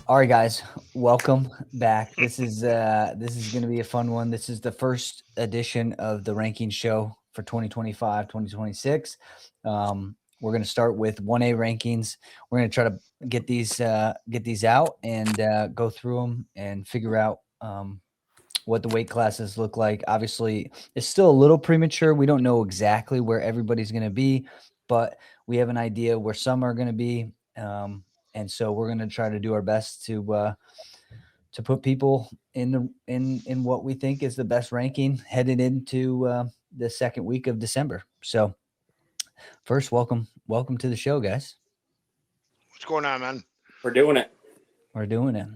All right, guys, welcome back. This is going to be a fun one. This is the first edition of the ranking show for 2025, 2026. We're going to start with 1A rankings. We're going to try to get these out and go through them and figure out what the weight classes look like. Obviously, it's still a little premature. We don't know exactly where everybody's going to be, but we have an idea where some are going to be. And so we're going to try to do our best to put people in what we think is the best ranking headed into the second week of December. So first, welcome to the show, guys. What's going on, man? We're doing it. We're doing it.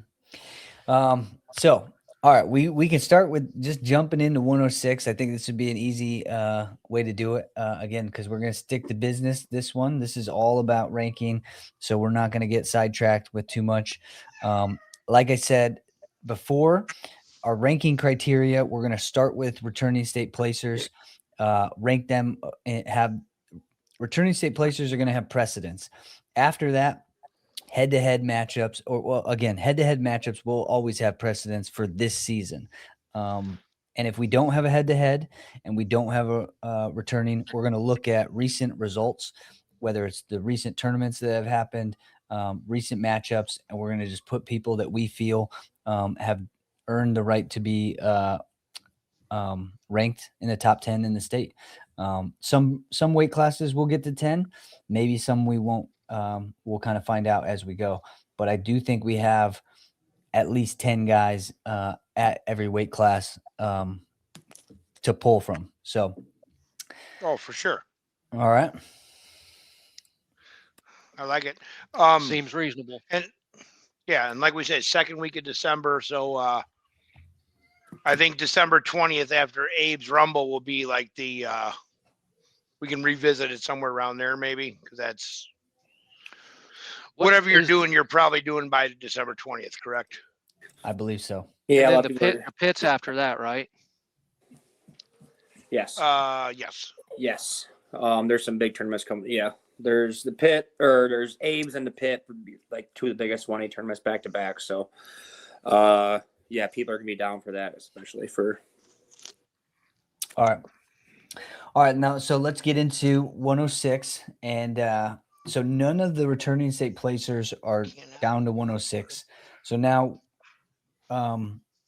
So all right, we can start with just jumping into 106. I think this would be an easy way to do it again, because we're going to stick to business. This is all about ranking, so we're not going to get sidetracked with too much. Like I said before, our ranking criteria, we're going to start with returning state placers, rank them, and have returning state placers are going to have precedence. After that, head-to-head matchups, head-to-head matchups will always have precedence for this season. And if we don't have a head-to-head and we don't have a returning, we're going to look at recent results, whether it's the recent tournaments that have happened, recent matchups, and we're going to just put people that we feel have earned the right to be ranked in the top 10 in the state. Some weight classes will get to 10, maybe some we won't. We'll kind of find out as we go. But I do think we have at least 10 guys at every weight class to pull from. So, Oh, for sure. all right. I like it. Seems reasonable. And yeah, and like we said, second week of December. So I think December 20th after Abe's Rumble will be like the we can revisit it somewhere around there maybe, because that's whatever you're doing, you're probably doing by December 20th, correct? I believe so. Yeah, and then the pits after that, right? Yes. Yes. Yes. There's some big tournaments coming. Yeah. There's the pit, or there's Abe's and the pit, like two of the biggest 1A tournaments back to back. So, yeah, people are gonna be down for that, especially for. All right. Now, so let's get into 106, and so none of the returning state placers are down to 106. So now,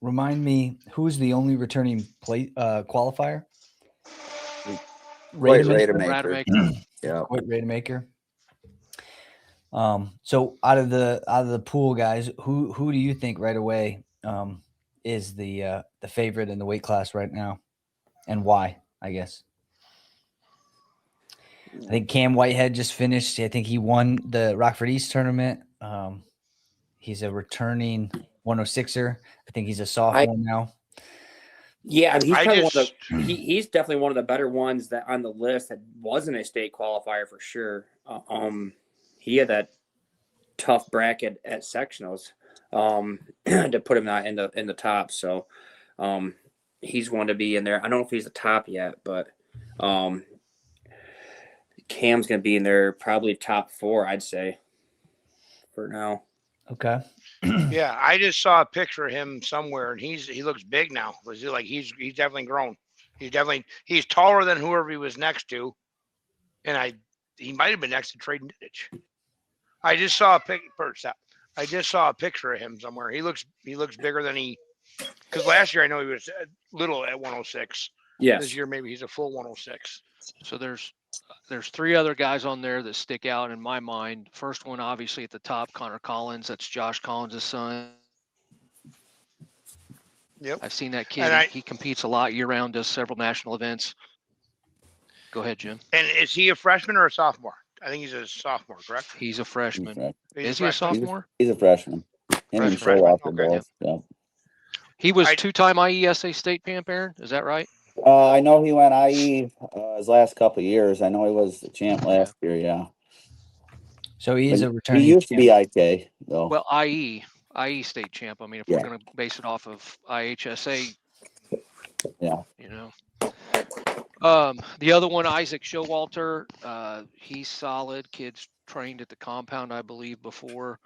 remind me, who's the only returning qualifier? Rademaker. Yeah. White Rademaker. So out of the pool, guys, who do you think right away is the favorite in the weight class right now, and why? I guess. I think Cam Whitehead just finished. I think he won the Rockford East tournament. He's a returning 106er. I think he's a sophomore now. Yeah, he's probably he's definitely one of the better ones that on the list that wasn't a state qualifier for sure. He had that tough bracket at sectionals to put him not in the top. So he's one to be in there. I don't know if he's the top yet, but Cam's going to be in there probably top 4, I'd say, for now. Okay. Yeah, I just saw a picture of him somewhere, and he looks big now. Was he like he's definitely grown? He's taller than whoever he was next to, and he might have been next to Trey Nidich. I just saw a picture of him somewhere. He looks bigger than because last year I know he was little at 106. Yes. This year maybe he's a full 106. So there's 3 other guys on there that stick out in my mind. First one, obviously at the top, Connor Collins. That's Josh Collins' son. Yep. I've seen that kid. He competes a lot year round, does several national events. Go ahead, Jim. And is he a freshman or a sophomore? I think he's a sophomore, correct? He's a freshman. Is he a sophomore? He's a freshman. Him and Sherlock are both. Yeah. He was 2-time IESA state champ, Aaron. Is that right? I know he went IE his last couple of years. I know he was the champ last year. Yeah. So he is a returning. He used to be IK though. Well, IE state champ. I mean, if we're going to base it off of IHSA, yeah. You know. The other one, Isaac Showalter, he's solid. Kid's trained at the compound, I believe, before.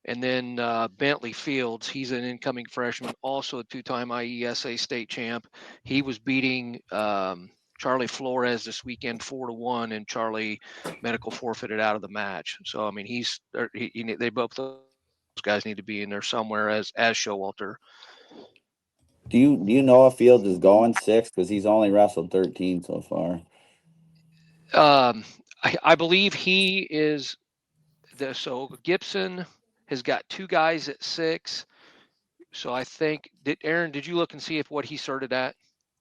And then Bentley Fields, he's an incoming freshman, also a two-time IESA state champ. He was beating Charlie Flores this weekend 4-1, and Charlie medical forfeited out of the match. So I mean, they both those guys need to be in there somewhere as Showalter. Do you know if Fields is going 6? Because he's only wrestled 13 so far. I believe he is. So Gibson has got 2 guys at 6. So I think, Aaron, did you look and see if what he started at?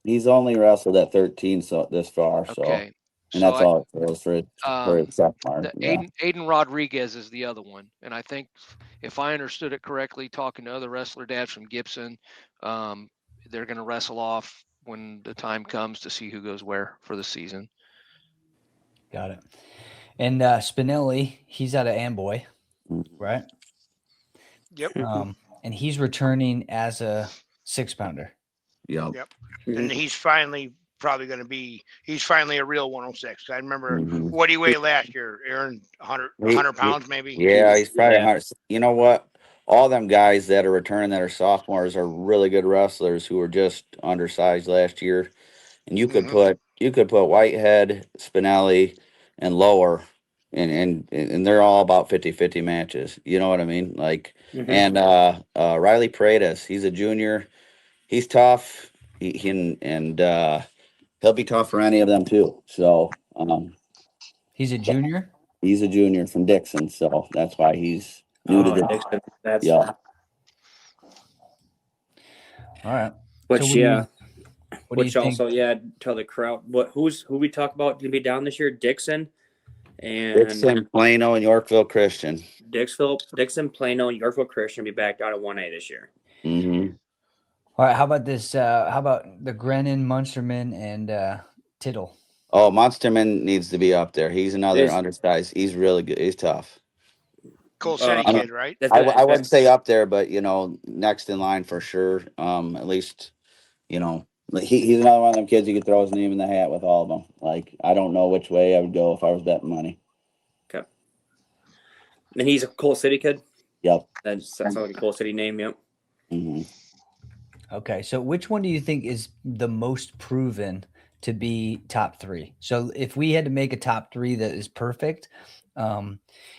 He's only wrestled at 13 this far. So, Okay. and that's all it goes for his sophomore. Aiden Rodriguez is the other one. And I think if I understood it correctly, talking to other wrestler dads from Gibson, they're going to wrestle off when the time comes to see who goes where for the season. Got it. And Spinelli, he's out of Amboy, right? Yep. And he's returning as a 6-pounder. Yep. And he's finally probably going to be, he's finally a real 106. I remember what he weighed last year, Aaron, 100 pounds maybe. Yeah, he's probably 100. You know what? All them guys that are returning that are sophomores are really good wrestlers who were just undersized last year. And you could put Whitehead, Spinelli, and Lower, and they're all about 50-50 matches. You know what I mean? Like, and Riley Paredes, he's a junior. He's tough. He'll be tough for any of them too. So he's a junior. He's a junior from Dixon, so that's why he's new to Dixon. Yeah. All right. Which so which also tell the crowd who we talk about to be down this year. Dixon, Plano, and Yorkville Christian. Dixon, Plano, and Yorkville Christian will be back down at 1A this year. All right. How about this? How about the Grennan, Munsterman, and Tittle? Oh, Munsterman needs to be up there. He's another undersized. He's really good. He's tough. Coal City kid, right? I wouldn't say up there, but next in line for sure. At least, he's another one of them kids you could throw his name in the hat with all of them. Like, I don't know which way I would go if I was betting money. Okay. And he's a Coal City kid? Yep. That sounds like a Coal City name, yep. Okay, so which one do you think is the most proven to be top 3? So if we had to make a top 3 that is perfect,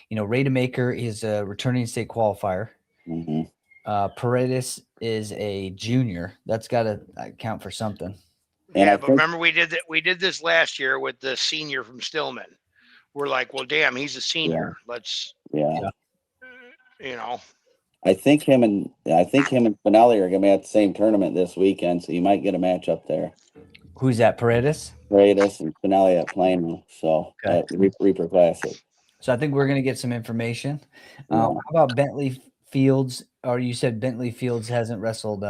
Rademacher is a returning state qualifier. Paredes is a junior. That's got to count for something. Yeah, but remember we did this last year with the senior from Stillman. We're like, well, damn, he's a senior. Let's, I think him and Spinelli are going to be at the same tournament this weekend, so you might get a match up there. Who's that? Paredes and Spinelli at Plano. So Reaper Classic. So I think we're going to get some information. How about Bentley Fields? Or you said Bentley Fields hasn't wrestled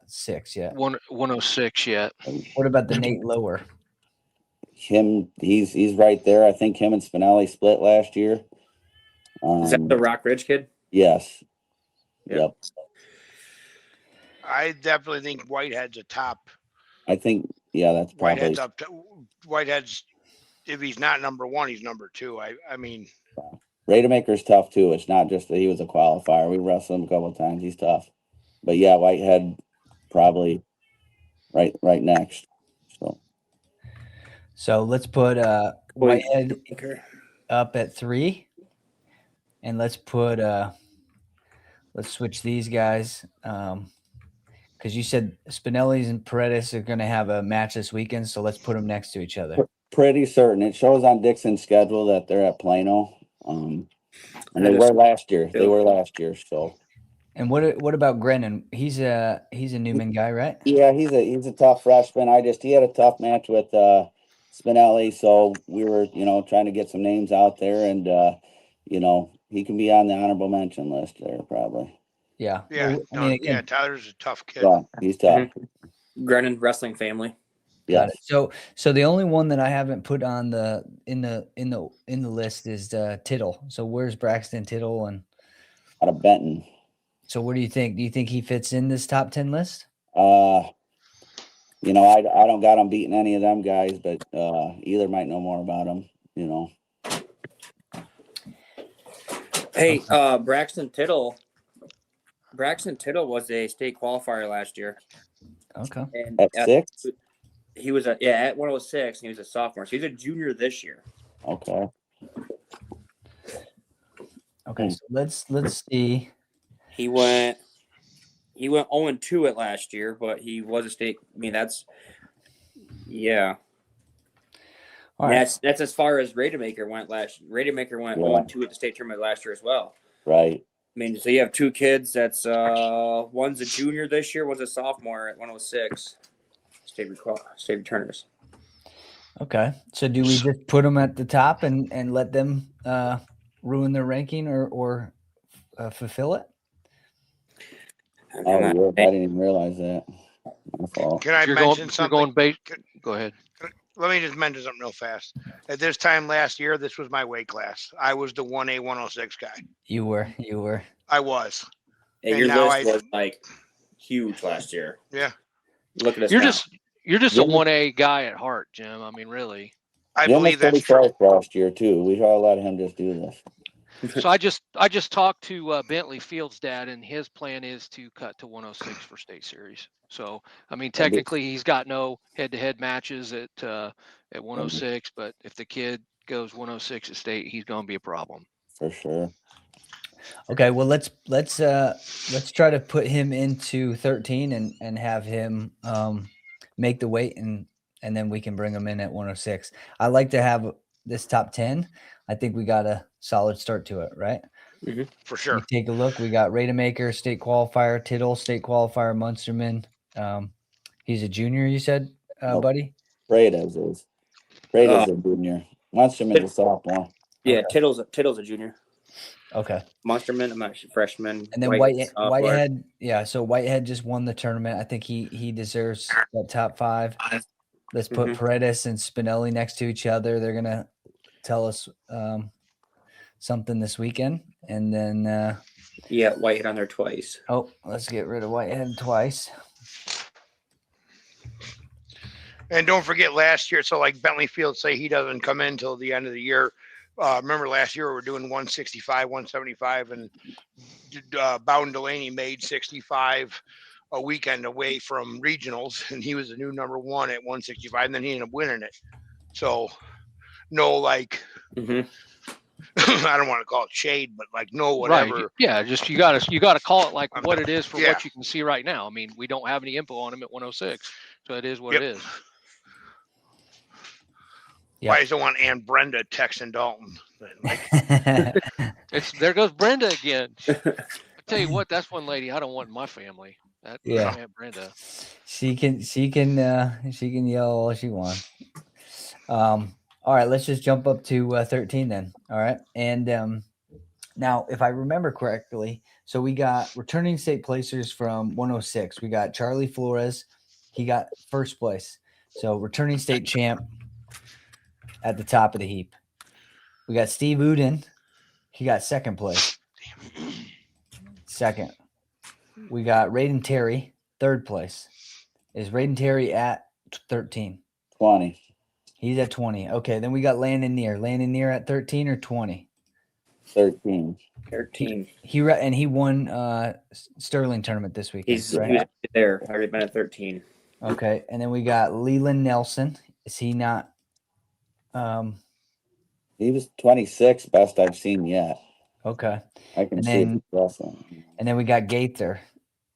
6 yet. 106 yet. What about the Nate Lower? He's right there. I think him and Spinelli split last year. Is that the Rock Ridge kid? Yes. Yep. I definitely think Whitehead's a top. I think, that's probably. Whitehead's up. Whitehead's, if he's not number 1, he's number 2. I mean. Rademacher's tough too. It's not just that he was a qualifier. We wrestled him a couple of times. He's tough. But Whitehead probably right next. So let's put Whitehead up at 3. And let's put let's switch these guys. Because you said Spinelli's and Paredes are going to have a match this weekend, so let's put them next to each other. Pretty certain. It shows on Dixon's schedule that they're at Plano. And they were last year. So. And what about Grennan? He's a Newman guy, right? Yeah, he's a tough freshman. He had a tough match with Spinelli, so we were trying to get some names out there, and he can be on the honorable mention list there probably. Yeah. Yeah. Tyler's a tough kid. Yeah, he's tough. Grennan wrestling family. Got it. So the only one that I haven't put on in the list is Tittle. So where's Braxton Tittle and out of Benton? So what do you think? Do you think he fits in this top 10 list? I don't got him beating any of them guys, but either might know more about him, Hey, Braxton Tittle was a state qualifier last year. Okay. And At 6? he was at 106, and he was a sophomore. So he's a junior this year. Okay. Okay. So let's see. He went 0-2 at last year, but he was a state. I mean, that's All right. That's as far as Rademacher went last. Rademacher went 0-2 at the state tournament last year as well. Right. I mean, so you have two kids. That's one's a junior this year, one's a sophomore at 106. State returners. Okay. So do we just put them at the top and let them ruin their ranking or fulfill it? Oh, I didn't even realize that. My fault. Can I mention something? Go ahead. Let me just mention something real fast. At this time last year, this was my weight class. I was the 1A 106 guy. You were. I was. And your list was like huge last year. Yeah. Look at us. You're just a 1A guy at heart, Jim. I mean, really. I believe that's true. Last year too. We ought to let him just do this. So I just talked to Bentley Fields' dad, and his plan is to cut to 106 for state series. So I mean, technically, he's got no head-to-head matches at 106, but if the kid goes 106 at state, he's going to be a problem. For sure. Okay, well let's try to put him into 13 and have him make the weight and then we can bring him in at 106. I like to have this top 10. I think we got a solid start to it, right? Mm-hmm. For sure. You take a look. We got Rademacher, state qualifier, Tittle, state qualifier, Munsterman. He's a junior, you said, buddy? Brady's is. Brady's a junior. Munsterman's a sophomore. Yeah, okay. Tittle's a junior. Okay. Munsterman, I'm actually freshman. And then Whitehead, yeah. So Whitehead just won the tournament. I think he deserves that top 5. Let's put Paredes and Spinelli next to each other. They're gonna tell us something this weekend, and then Whitehead on there twice. Oh, let's get rid of Whitehead twice. And don't forget last year. So like Bentley Fields say he doesn't come in until the end of the year. Remember last year we were doing 165, 175, and Bowden Delaney made 65 a weekend away from regionals, and he was the new number 1 at 165, and then he ended up winning it. So no, like I don't want to call it shade, but like no whatever. Right. Yeah, just you gotta call it like what it is for what you can see right now. I mean, we don't have any info on him at 106, so it is what it is. Why does I want Aunt Brenda texting Dalton? There goes Brenda again. I tell you what, that's one lady I don't want in my family. Aunt Brenda. She can yell all she wants. All right, let's just jump up to 13 then. All right, and now if I remember correctly, so we got returning state placers from 106. We got Charlie Flores. He got first place. So returning state champ. At the top of the heap. We got Steve Uden. He got second place. Second. We got Raiden Terry, third place. Is Raiden Terry at 13? 20. He's at 20. Okay, then we got Landon Neer. Landon Neer at 13 or 20? 13. He won Sterling tournament this week. He's there. Already been at 13. Okay, and then we got Leland Nelson. Is he not? He was 26, best I've seen yet. Okay. I can see him wrestling. And then we got Gaither.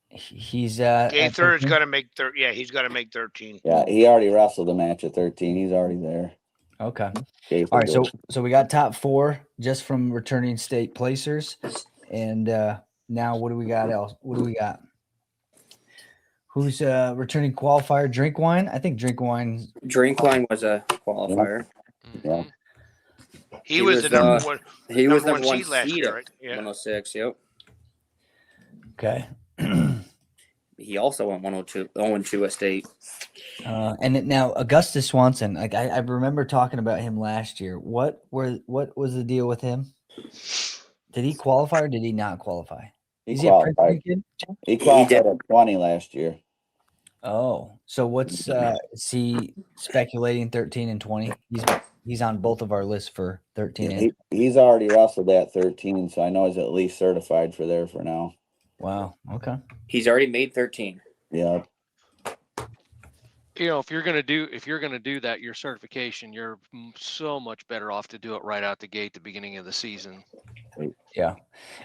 He's Gaither is gonna make he's gonna make 13. Yeah, he already wrestled a match at 13. He's already there. Okay. Gaither all right, so we got top 4 just from returning state placers. And now what do we got else? What do we got? Who's returning qualifier? Drinkwine? I think Drinkwine was a qualifier. Yeah. He was the number 1. He was number 1 seed last year, right? Yeah. 106. Yep. Okay. He also went 0-2 at state. And now Augustus Swanson. Like I remember talking about him last year. What was the deal with him? Did he qualify or did he not qualify? He qualified. He qualified at 20 last year. Oh, so what's is he speculating 13 and 20? he's on both of our lists for 13. He's already wrestled at 13, so I know he's at least certified for there for now. Wow. Okay. He's already made 13. Yeah. You know, if you're gonna do that, your certification, you're so much better off to do it right out the gate, the beginning of the season. Yeah.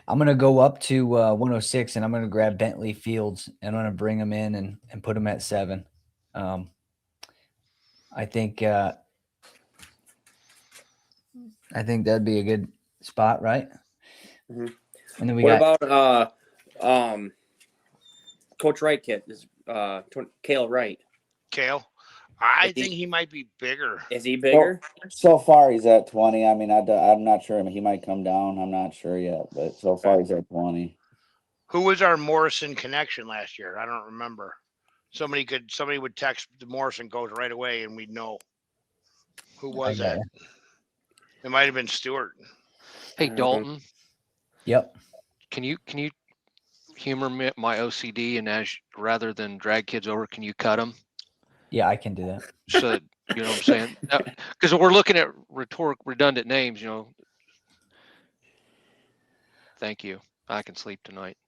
I'm gonna go up to 106, and I'm gonna grab Bentley Fields, and I'm gonna bring him in and put him at 7. I think that'd be a good spot, right? Mm-hmm. And then we what got about Coach Wright kid is Cale Wright. Cale, I think he might be bigger. Is he bigger? So far, he's at 20. I mean, I'm not sure. He might come down. I'm not sure yet, but so far he's at 20. Who was our Morrison connection last year? I don't remember. Somebody would text the Morrison coach right away, and we'd know. Who was that? It might have been Stewart. Hey, Dalton. Yep. Can you humor my OCD, and rather than drag kids over, can you cut them? Yeah, I can do that. So you know what I'm saying? Because we're looking at redundant names. You know. Thank you. I can sleep tonight.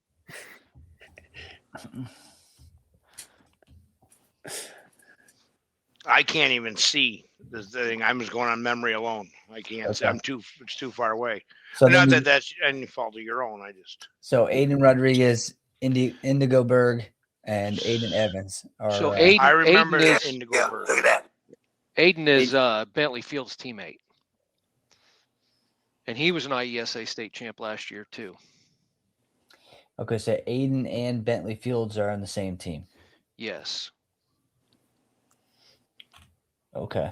I can't even see this thing. I'm just going on memory alone. I can't see. It's too far away. So not that that's any fault of your own. So Aiden Rodriguez, Indigo Berg, and Aiden Evans are. So Aiden, I remember Aiden is, Indigo Berg. Look at that. Aiden is Bentley Fields' teammate, and he was an IESA state champ last year too. Okay, so Aiden and Bentley Fields are on the same team. Yes. Okay.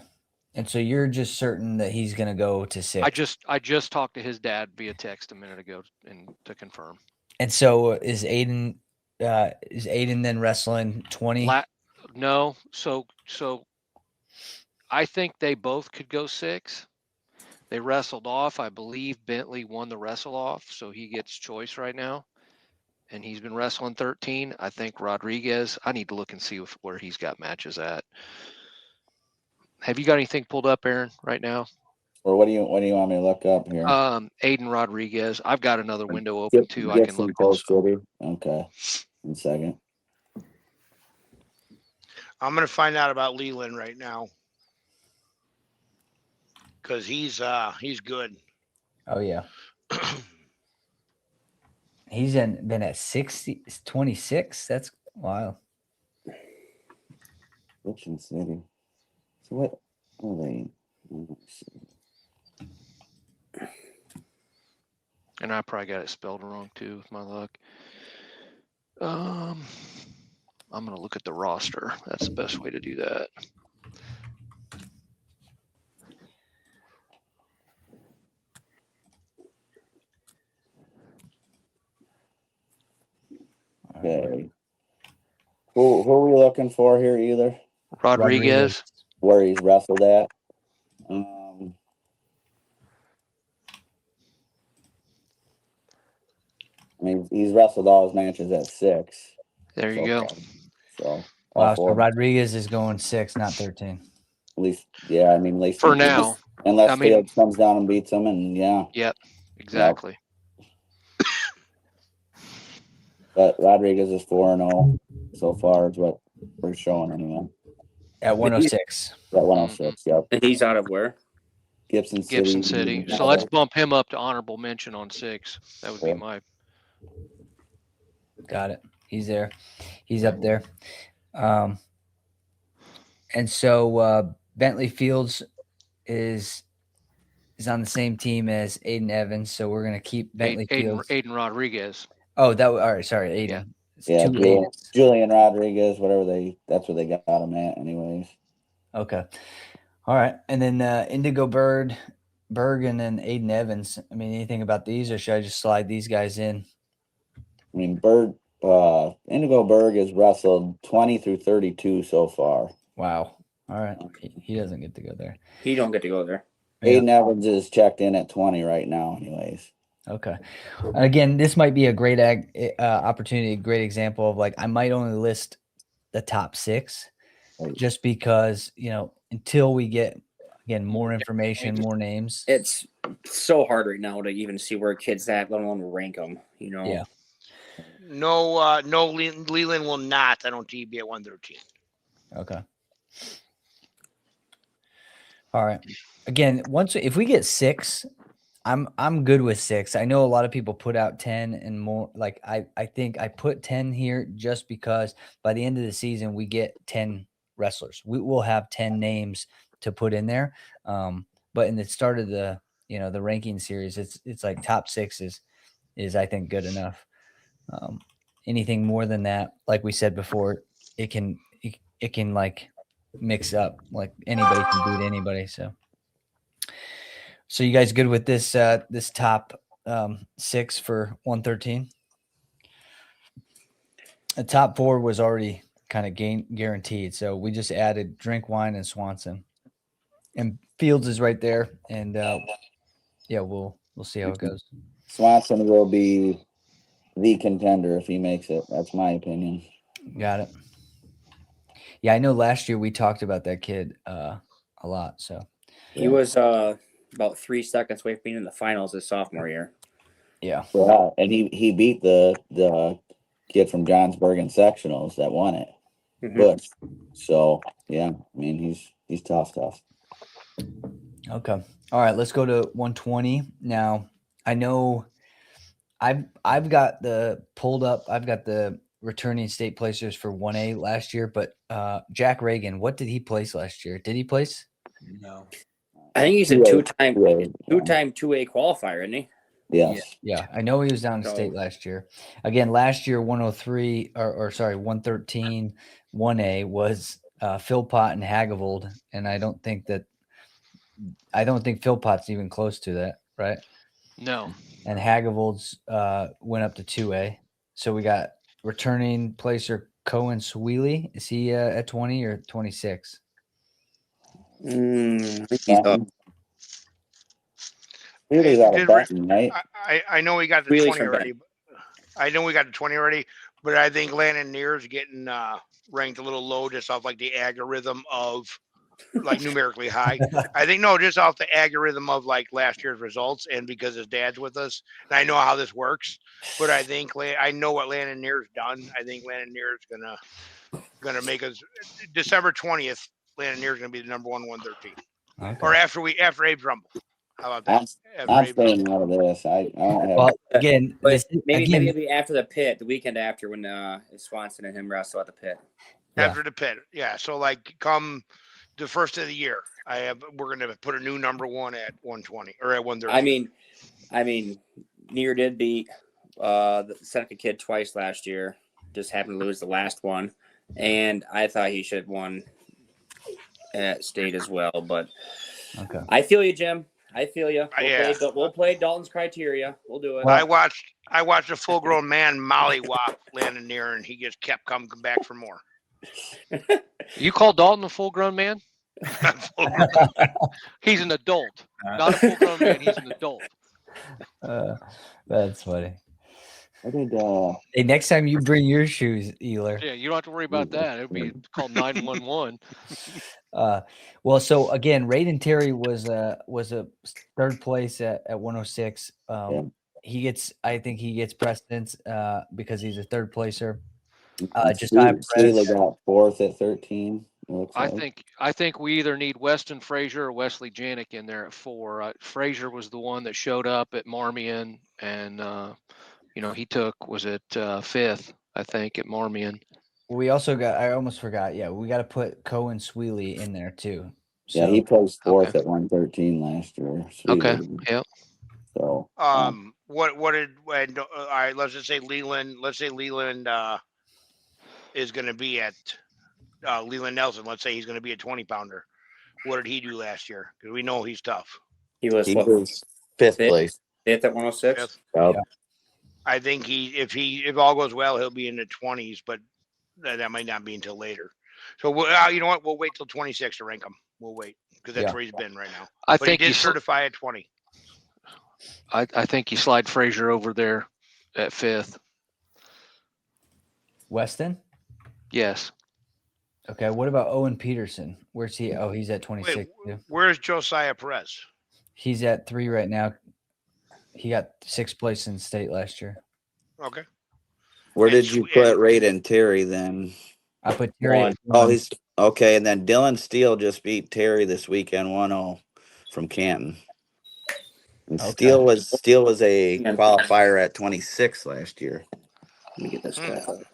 And so you're just certain that he's going to go to 6. I just talked to his dad via text a minute ago and to confirm. And so is Aiden then wrestling 20? No. So I think they both could go 6. They wrestled off. I believe Bentley won the wrestle off, so he gets choice right now. And he's been wrestling 13. I think Rodriguez, I need to look and see where he's got matches at. Have you got anything pulled up, Aaron, right now? Or what do you want me to look up here? Aiden Rodriguez. I've got another window open too. I can look. City. Okay. 1 second. I'm gonna find out about Leland right now because he's good. Oh yeah. He's been at 26. That's wild. Gibson City. So what are they? And I probably got it spelled wrong too, with my luck. I'm gonna look at the roster. That's the best way to do that. Okay. Who are we looking for here? Either Rodriguez. Where he's wrestled at. I mean, he's wrestled all his matches at 6. There you go. So wow. So Rodriguez is going 6, not 13. At least, yeah. I mean, at least for now, unless Fields comes down and beats him, and yeah. Yep. Exactly. Yep. But Rodriguez is 4-0 so far, is what we're showing anyway. At 106. At 106. Yep. And he's out of where? Gibson City. So let's bump him up to honorable mention on 6. That would be my. Got it. He's there. He's up there. And so Bentley Fields is on the same team as Aiden Evans. So we're gonna keep Bentley Fields. Aiden Rodriguez. Oh, all right. Sorry, Aiden. Yeah, Julian Rodriguez, that's what they got him at, anyways. Okay. All right. And then Indigo Berg and then Aiden Evans. I mean, anything about these, or should I just slide these guys in? I mean, Indigo Berg has wrestled 20 through 32 so far. Wow. All right. He doesn't get to go there. He don't get to go there. Yeah. Aiden Evans is checked in at 20 right now, anyways. Okay. Again, this might be a great opportunity, a great example of I might only list the top 6 just because, until we get Again, more information, more names. It's so hard right now to even see where kids at, let alone rank them. Yeah. No, Leland will not. I don't think be at 113. Okay. All right. Again, if we get 6, I'm good with 6. I know a lot of people put out 10 and more. Like I think I put 10 here just because by the end of the season we get 10 wrestlers. We will have 10 names to put in there. But in the start of the the ranking series, it's like top 6 is I think good enough. Anything more than that, like we said before, it can like mix up. Like anybody can beat anybody. So you guys good with this this top 6 for 113? The top 4 was already kind of guaranteed, so we just added Drink Wine and Swanson, and Fields is right there, and yeah, we'll see how it goes. Swanson will be the contender if he makes it. That's my opinion. Got it. Yeah, I know last year we talked about that kid a lot. So he was about 3 seconds away from being in the finals his sophomore year. Yeah, and he beat the kid from Johnsburg in sectionals that won it. But so yeah, I mean he's tough. Okay. All right, let's go to 120 now. I know I've got the pulled up. I've got the returning state placers for 1A last year, but Jack Reagan, what did he place last year? Did he place? No. I think he's a two-time 2A qualifier, isn't he? Yes. Yeah, I know he was down in state last year. Again, last year 103 or sorry, 113 1A was Philpott and Hagavold, and I don't think Philpott's even close to that, right? No. And Hagavold's went up to 2A. So we got returning placer Cohen Sweely. Is he at 20 or 26? He's up. Really got a button, right? I know we got the 20 already. I know we got the 20 already, but I think Landon Neer's getting ranked a little low just off like the algorithm of like numerically high. I think just off the algorithm of like last year's results, and because his dad's with us, and I know how this works. But I think I know what Landon Neer's done. I think Landon Neer's gonna make us December 20th. Landon Neer's gonna be the number 113, or after Abe's Rumble. How about that? I'm staying out of this. I don't have. Well, again, maybe it'll be after the pit, the weekend after when Swanson and him wrestle at the pit. After the pit, yeah. So like come the first of the year, we're gonna put a new number 1 at 120 or at 130. I mean, Neer did beat the Seneca kid twice last year. Just happened to lose the last one, and I thought he should have won at state as well. But okay, I feel you, Jim. I feel you. We'll play Dalton's criteria. We'll do it. I watched a full-grown man mollywop Landon Neer, and he just kept coming back for more. You call Dalton a full-grown man? He's an adult, not a full-grown man. He's an adult. That's funny. I did. Hey, next time you bring your shoes, Ealer. Yeah, you don't have to worry about that. It'll be called 911. Well, so again, Raiden Terry was a third place at 106. I think he gets precedence because he's a third placer. Just Steele got 4th at 13. I think we either need Weston Frazier or Wesley Janik in there at 4. Frazier was the one that showed up at Marmion, and he was at 5th, I think, at Marmion. We also got, I almost forgot. Yeah, we got to put Cohen Sweely in there too. So, yeah, he placed 4th at 113 last year. Okay. Yep. So, what did all right? Let's just say Leland. Let's say Leland is going to be at Leland Nelson. Let's say he's going to be a 20-pounder. What did he do last year? Because we know he's tough. He was 5th place. 5th at 106. Yep. I think if all goes well, he'll be in the 20s, but that might not be until later. So you know what? We'll wait till 26 to rank him. We'll wait because that's where he's been right now. I but think he did certify at 20. I think you slide Frazier over there at 5th. Weston? Yes. Okay. What about Owen Peterson? Where's he? Oh, he's at 26. Wait, where's Josiah Perez? He's at 3 right now. He got 6th place in state last year. Okay. Where And did you put Raiden Terry then? I put Terry. One. At Oh, 1. he's okay. And then Dylan Steele just beat Terry this weekend 1-0 from Canton. And Okay. Steele was a Yeah. qualifier at 26 last year. Let me get this back. So,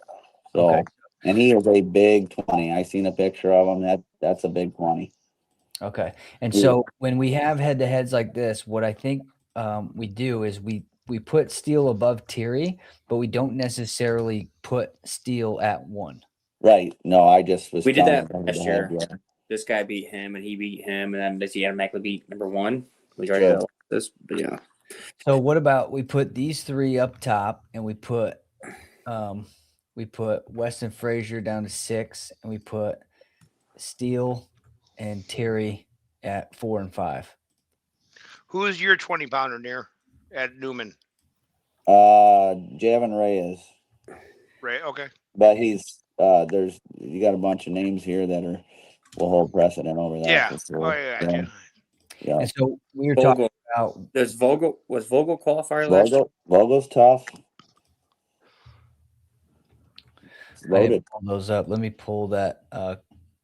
Okay. and he is a big 20. I seen a picture of him. That's a big 20. Okay. And Yeah. so when we have head-to-heads like this, what I think we do is we put Steele above Terry, but we don't necessarily put Steele at 1. Right. No, I just was. We did that telling last you year. yeah. This guy beat him, and he beat him, and then does he automatically beat number 1? We already Sure. know this, but yeah. So what about we put these 3 up top, and we put Weston Frazier down to 6, and we put Steele and Terry at 4 and 5. Who is your 20-pounder near at Newman? Javon Reyes. Right. Okay. But he's you got a bunch of names here that will hold precedent over that. Yeah. For sure. Oh yeah. Yeah. And so we were talking Vogel. about Was Vogel qualifier last year? Vogel's tough. I didn't Loaded. pull those up. Let me pull that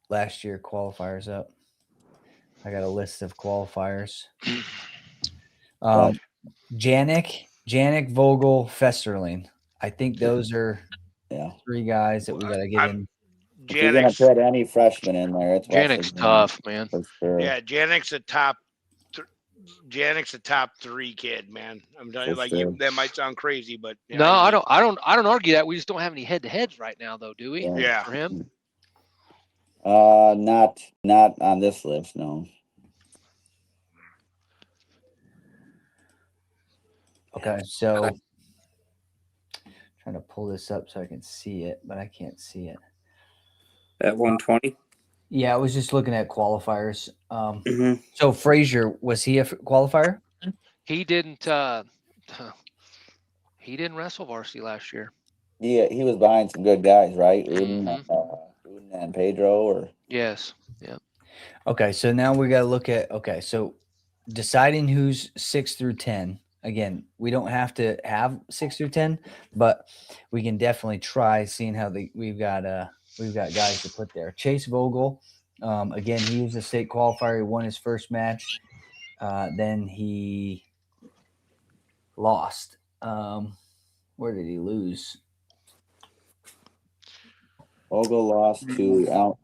last year qualifiers up. I got a list of qualifiers. Janik, Vogel, Festerling. I think those are 3 guys that we got to get in. If you're gonna put any freshman in there, it's Janik's tough, man. For sure. Yeah, Janik's a top 3 kid, man. I'm telling you, For like sure. that might sound crazy, but yeah, No, I don't argue that. We just don't have any head-to-heads right now, though, do we? Yeah. For him. Not on this list, no. Okay, so trying to pull this up so I can see it, but I can't see it. At 120? Yeah, I was just looking at qualifiers. So Frazier, was he a qualifier? He didn't wrestle varsity last year. Yeah, he was behind some good guys, right? Uden and Pedro, or yes, yeah. Okay, so now we got to look at so deciding who's 6 through 10. Again, we don't have to have 6 through 10, but we can definitely try seeing how we've got guys to put there. Chase Vogel, again, he was a state qualifier. He won his first match. Then he lost. Where did he lose? Vogel lost to Dylan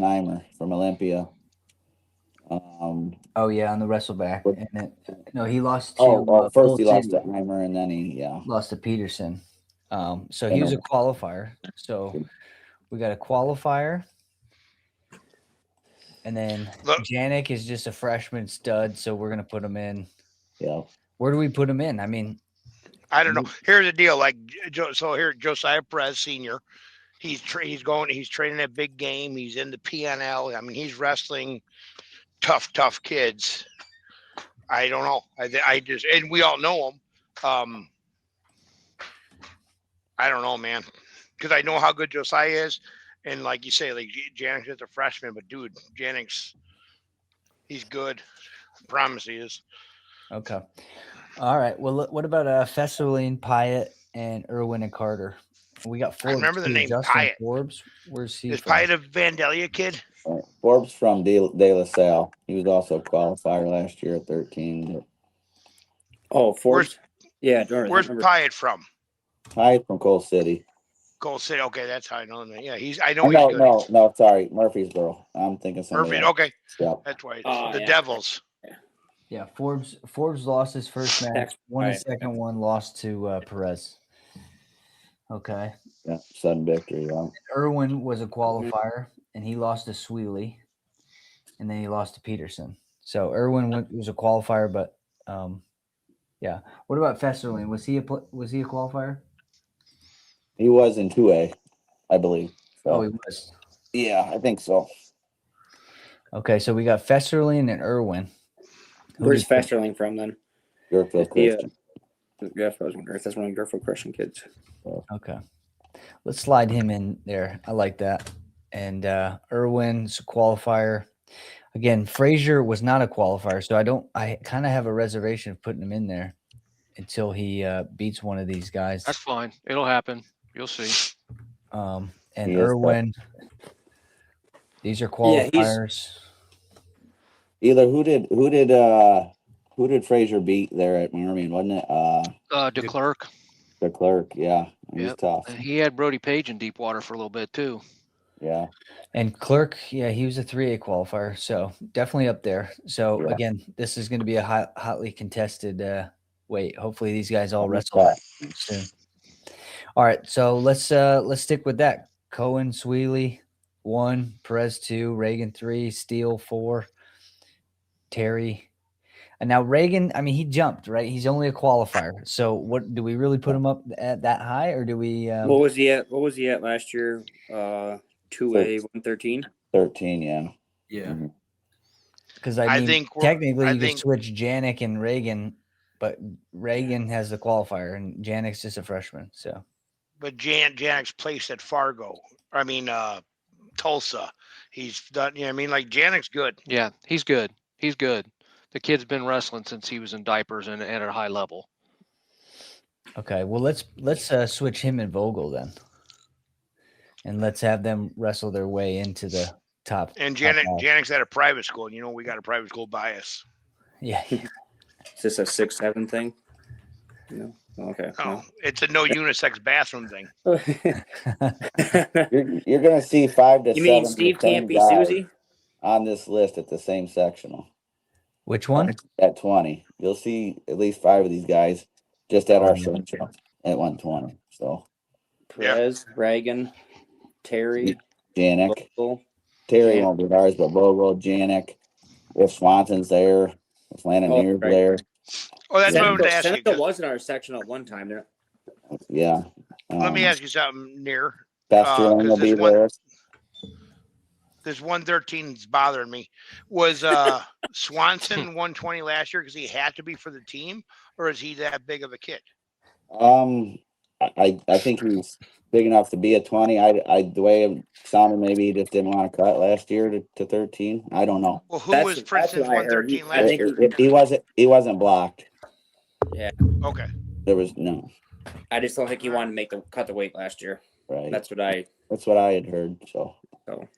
Eimer from Olympia. Oh yeah, on the wrestleback. And then, no, he lost to first he lost to Eimer, and then he lost to Peterson. So he was a qualifier. So we got a qualifier. And then Janik is just a freshman stud, so we're gonna put him in. Yeah. Where do we put him in? I mean, I don't know. Here's the deal. Like, so here, Josiah Perez Sr. He's training a big game. He's in the PNL. I mean, he's wrestling tough kids. I don't know. I just, and we all know him. I don't know, man, because I know how good Josiah is, and like you say, like Janik's just a freshman, but dude, he's good. I promise he is. okay. All right. Well, what about Fesserline, Pyatt, and Irwin and Carter? We got Forbes. I remember the name Justin Pyatt. Forbes. Where's he? Is Pyatt a Vandalia kid? Forbes from De La Salle. He was also a qualifier last year at 13. Oh, Forbes. Where's Pyatt from? Pyatt from Coal City. Coal City. Okay, that's how I know him. Yeah, I know he's good. No, sorry, Murfreesboro. I'm thinking somebody Murphy. else. Okay, yeah, that's why the Devils. Yeah, Forbes lost his first match, won his second one, lost to Perez. Okay. Yeah, sudden victory. Yeah. Irwin was a qualifier, and he lost to Sweely, and then he lost to Peterson. So Irwin was a qualifier, but yeah. What about Festerling? Was he a qualifier? He was in 2A, I believe. So. Oh, he was. Yeah, I think so. Okay, so we got Festerling and Irwin. Where's Festerling from then? Garfield Christian. That's one of the Garfield Christian kids. Okay. Let's slide him in there. I like that. and Irwin's a qualifier. Again, Frazier was not a qualifier, so I kind of have a reservation of putting him in there until he beats one of these guys. That's fine. It'll happen. You'll see. And He is Irwin, these are Yeah, qualifiers. Either who did Frazier beat there at Marmion, wasn't it? De Klerk. The clerk, yeah. He's Yep. tough. And he had Brody Page in deep water for a little bit too. Yeah. And Clerk, yeah, he was a 3A qualifier, so definitely up there. So Yeah. again, this is going to be a hotly contested weight. Hopefully, these guys all wrestle soon. All right, so let's stick with that. Cohen, Sweely, 1, Perez 2, Reagan 3, Steele 4, Terry. And now Reagan, I mean, he jumped, right? He's only a qualifier. So what do we really put him up at that high, or do we? What was he at? What was he at last year? 2A 113. 13, yeah. Yeah. Because I mean, think we're- technically I you think- could switch Janik and Reagan, but Reagan has the qualifier and Janik's just a freshman. So, But Janik's placed at Fargo. I mean, Tulsa. He's done. You know, what I mean, like Janik's good. Yeah, he's good. He's good. The kid's been wrestling since he was in diapers and at a high level. okay, well let's switch him and Vogel then, and let's have them wrestle their way into the top. And top five. Janik's at a private school. And, you know, we got a private school bias. Yeah, Is this a 6-7 thing? No. Okay. Oh, it's a no unisex bathroom thing. No. You're gonna see 5 to You 7 mean Steve to 10 can't be guys Susie? on this list at the same sectional. which one? At 20. You'll see at least 5 of these guys just at our sectional at 120. So Perez, Reagan, Terry, Janik. Vogel. Terry Yeah. won't be ours, but Vogel, Janik, if Swanson's there, if Landon Oh, Neer's right. there. Oh, that's what I was asking. Seneca was in our section at one time. There. Yeah. Let me ask you something, Near. Pastor 'cause will be this one- there. This 113 is bothering me. Was Swanson 120 last year because he had to be for the team, or is he that big of a kid? I think he's big enough to be a 20. I the way it sounded, maybe he just didn't want to cut last year to 13. I don't know. Well, who That's- was, for that's instance, what I heard. 113 I last think year? He wasn't blocked. Okay. There was no I just don't think he wanted to cut the weight last year. right. That's what I. That's what I had heard. So So.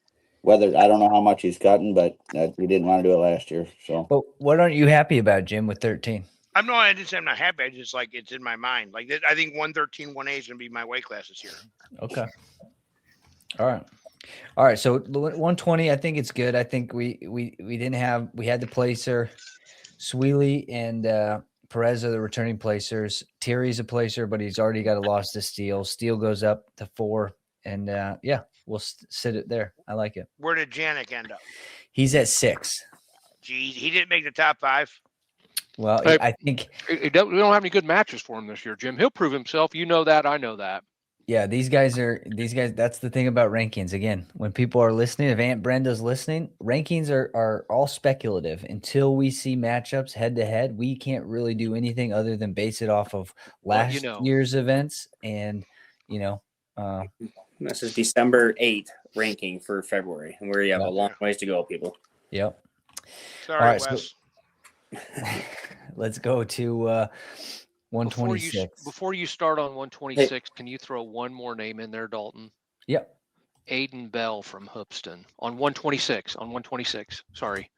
whether I don't know how much he's cutting, but he didn't want to do it last year. So But what aren't you happy about, Jim, with 13? I didn't say I'm not happy. I just like it's in my mind. Like I think 113, 1A is gonna be my weight class this year. Okay. All right. So 120, I think it's good. I think we had the placer. Sweely and Perez are the returning placers. Terry's a placer, but he's already got a loss to Steele. Steele goes up to 4, and yeah, we'll sit it there. I like it. Where did Janik end up? He's at 6. Geez, he didn't make the top 5. Well, Hey, I think We don't have any good matches for him this year, Jim. He'll prove himself. You know that. I know that. yeah, these guys. That's the thing about rankings. Again, when people are listening, if Aunt Brenda's listening, rankings are all speculative until we see matchups head to head. We can't really do anything other than base it off of last year's events, and This is December 8th ranking for February, and we have a long ways to go, people. Yep. Sorry, All right, Wes. Let's go to 126. Before you start on 126, can you throw one more name in there, Dalton? Yep. Aiden Bell from Hoopston on 126. On 126. Sorry.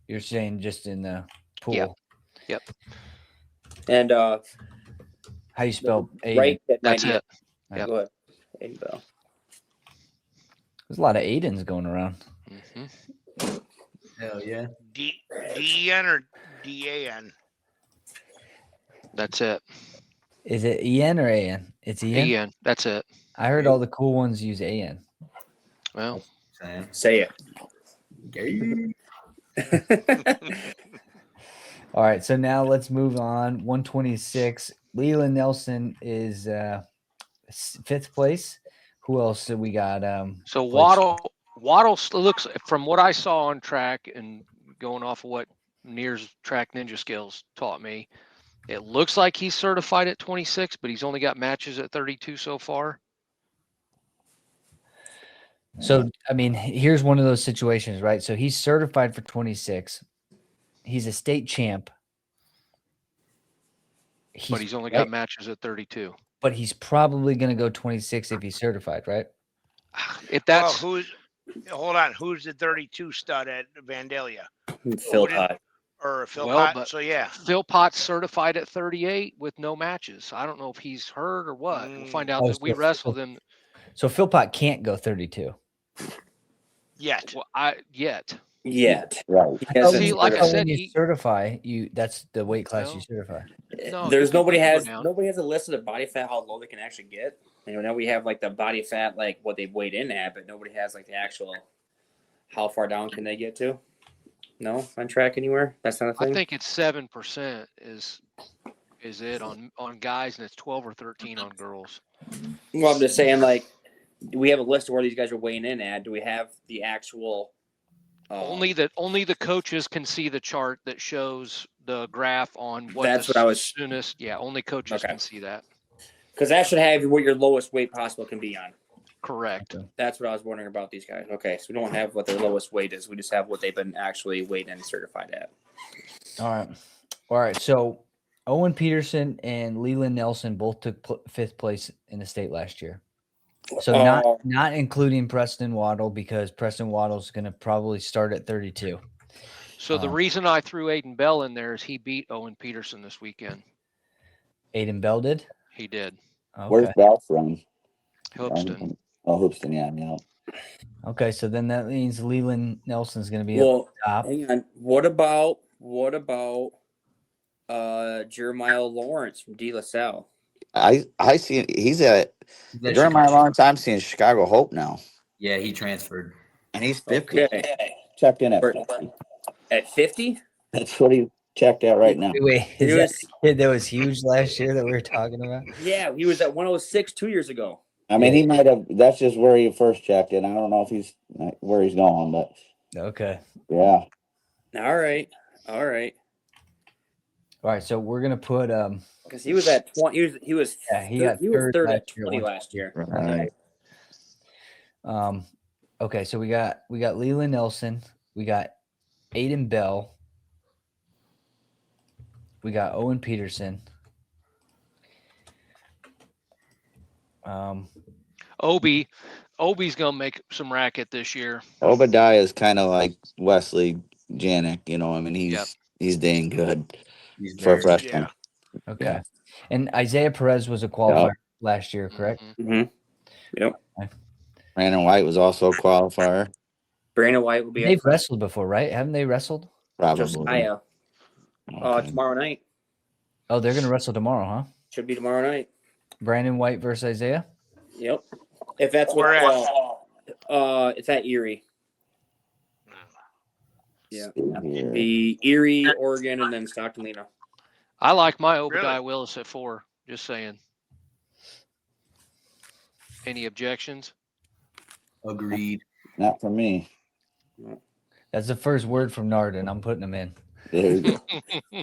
You're saying just in the pool. Yeah. Yep. And How you spell Aiden? right at That's 98. it. Yep. Go ahead. Aiden Bell. There's a lot of Aidens going around. Mm-hmm. Hell yeah. D-E-N or D-A-N? That's it. Is it En or An? It's En. Ian. That's it. I heard all the cool ones use An. Well, Sam. Say it. Gay. All right, so now let's move on. 126. Leland Nelson is 5th place. Who else do we got? so Waddle looks, from what I saw on track and going off of what Near's track ninja skills taught me, it looks like he's certified at 26, but he's only got matches at 32 so far. So, I mean, here's one of those situations, right? So he's certified for 26. He's a state champ. But he's only right? got matches at 32. But he's probably going to go 26 if he's certified, right? If that's hold on, who's the 32 stud at Vandalia? Philpott. Or Philpott? but So yeah, Philpott's certified at 38 with no matches. I don't know if he's hurt or what. We'll find out that we wrestled him. So Philpott can't go 32 yet. Well, Right. See, like I said, when you certify, that's the weight class you certify. No, there's nobody has a list of the body fat, how low they can actually get. You know, now we have like the body fat, like what they weighed in at, but nobody has like the actual how far down can they get to. No, on track anywhere. That's not a thing. I think it's 7% is it on guys, and it's 12 or 13 on girls. Well, I'm just saying, like, do we have a list of where these guys are weighing in at? Do we have the actual? Only the coaches can see the chart that shows the graph on what. That's what I was. Soonest, yeah, only coaches can see that. Because that should have what your lowest weight possible can be on. Correct. That's what I was wondering about these guys. Okay, so we don't have what their lowest weight is. We just have what they've been actually weighed and certified at. All right. So Owen Peterson and Leland Nelson both took fifth place in the state last year. So not including Preston Waddle, because Preston Waddle's going to probably start at 32. So the reason I threw Aiden Bell in there is he beat Owen Peterson this weekend. Aiden Bell did? He did. Okay. Where's Bell from? Hoopston. Hoopston, yeah. Okay, so then that means Leland Nelson's going to be up top. Hang on. What about Jeremiah Lawrence from De La Salle? I see he's at Jeremiah Lawrence. I'm seeing Chicago Hope now. Yeah, he transferred. And he's 50. Okay. Checked in at 50. At 50? That's what he checked out right now. Wait, is that the kid that was huge last year that we were talking about? Yeah, he was at 106 2 years ago. I mean, he might have. That's just where he first checked in. I don't know if he's where he's going, but okay. Yeah. All right. All right. So we're gonna put because he was at 20. He was third at 20 last year. Right. Okay. So we got Leland Nelson. We got Aiden Bell. We got Owen Peterson. Obi's gonna make some racket this year. Obadiah is kind of like Wesley Janik, you know. I mean, he's dang good for a freshman. Yeah. Okay. Yeah. And Isaiah Perez was a qualifier last year, correct? Mm-hmm. Yep. Okay. Brandon White was also a qualifier. Brandon White will be. They've wrestled before, right? Haven't they wrestled? Probably. Josiah. Okay. Tomorrow night. Oh, they're gonna wrestle tomorrow, huh? Should be tomorrow night. Brandon White versus Isaiah. Yep. If that's what it's at Erie. Yeah. The Erie, Oregon, and then Stockton Lena. I like my Obadiah Willis at 4. Just saying. Any objections? Agreed. Not for me. That's the first word from Narden. I'm putting him in. There you go.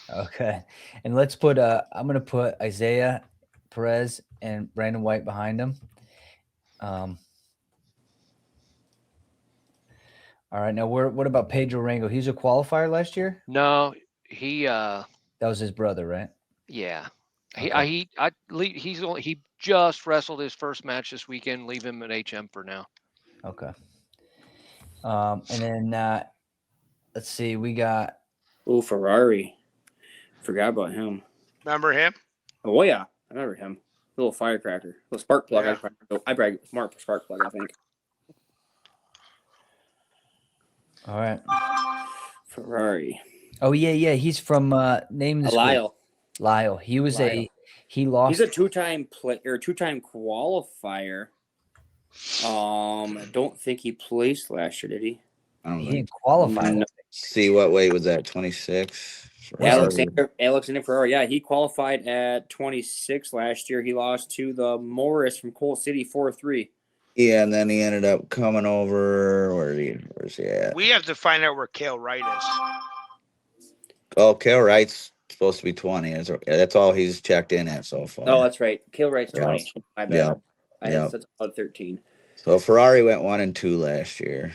Okay. And let's put I'm gonna put Isaiah Perez and Brandon White behind him. All right. Now what about Pedro Rango? He's a qualifier last year? No, he that was his brother, right? Yeah. Okay. He just wrestled his first match this weekend. Leave him at HM for now. Okay. And then let's see, we got Ferrari. Forgot about him. Remember him? Oh yeah, I remember him. Little firecracker, little spark plug. Yeah. I brag smart spark plug. I think. all right. Ferrari. Oh yeah. He's from name the school. Lyle. He was he lost. He's a two-time qualifier. I don't think he placed last year, did he? I don't He know. didn't qualify. No. See what weight was that? 26. Alexander Ferrari. Yeah, he qualified at 26 last year. He lost to the Morris from Coal City 4-3. Yeah, and then he ended up coming over. Where's he at? We have to find out where Cale Wright is. Oh, Cale Wright's supposed to be 20. That's all he's checked in at so far. Oh, that's right. Cale Wright's 20. My bad. Yeah. That's about 13. So Ferrari went 1-2 last year.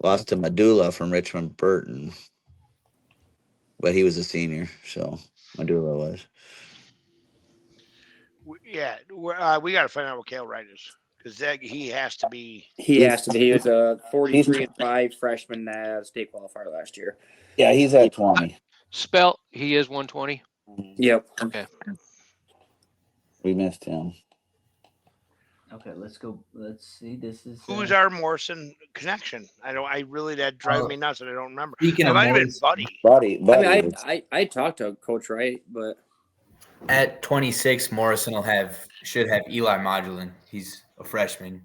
Lost to Medulla from Richmond Burton, but he was a senior, so Medulla was. We got to find out what Kale Wright is because he has to be. He has to be. He was a 43-5 freshman state qualifier last year. Yeah, he's at 20. He is 120. Yep. Okay. We missed him. Okay, let's go. Let's see. This is Who's our Morrison connection? That drives me nuts, and I don't remember. It might have been Buddy. I mean, I talked to Coach Wright, but at 26, Morrison should have Eli Modulin. He's a freshman.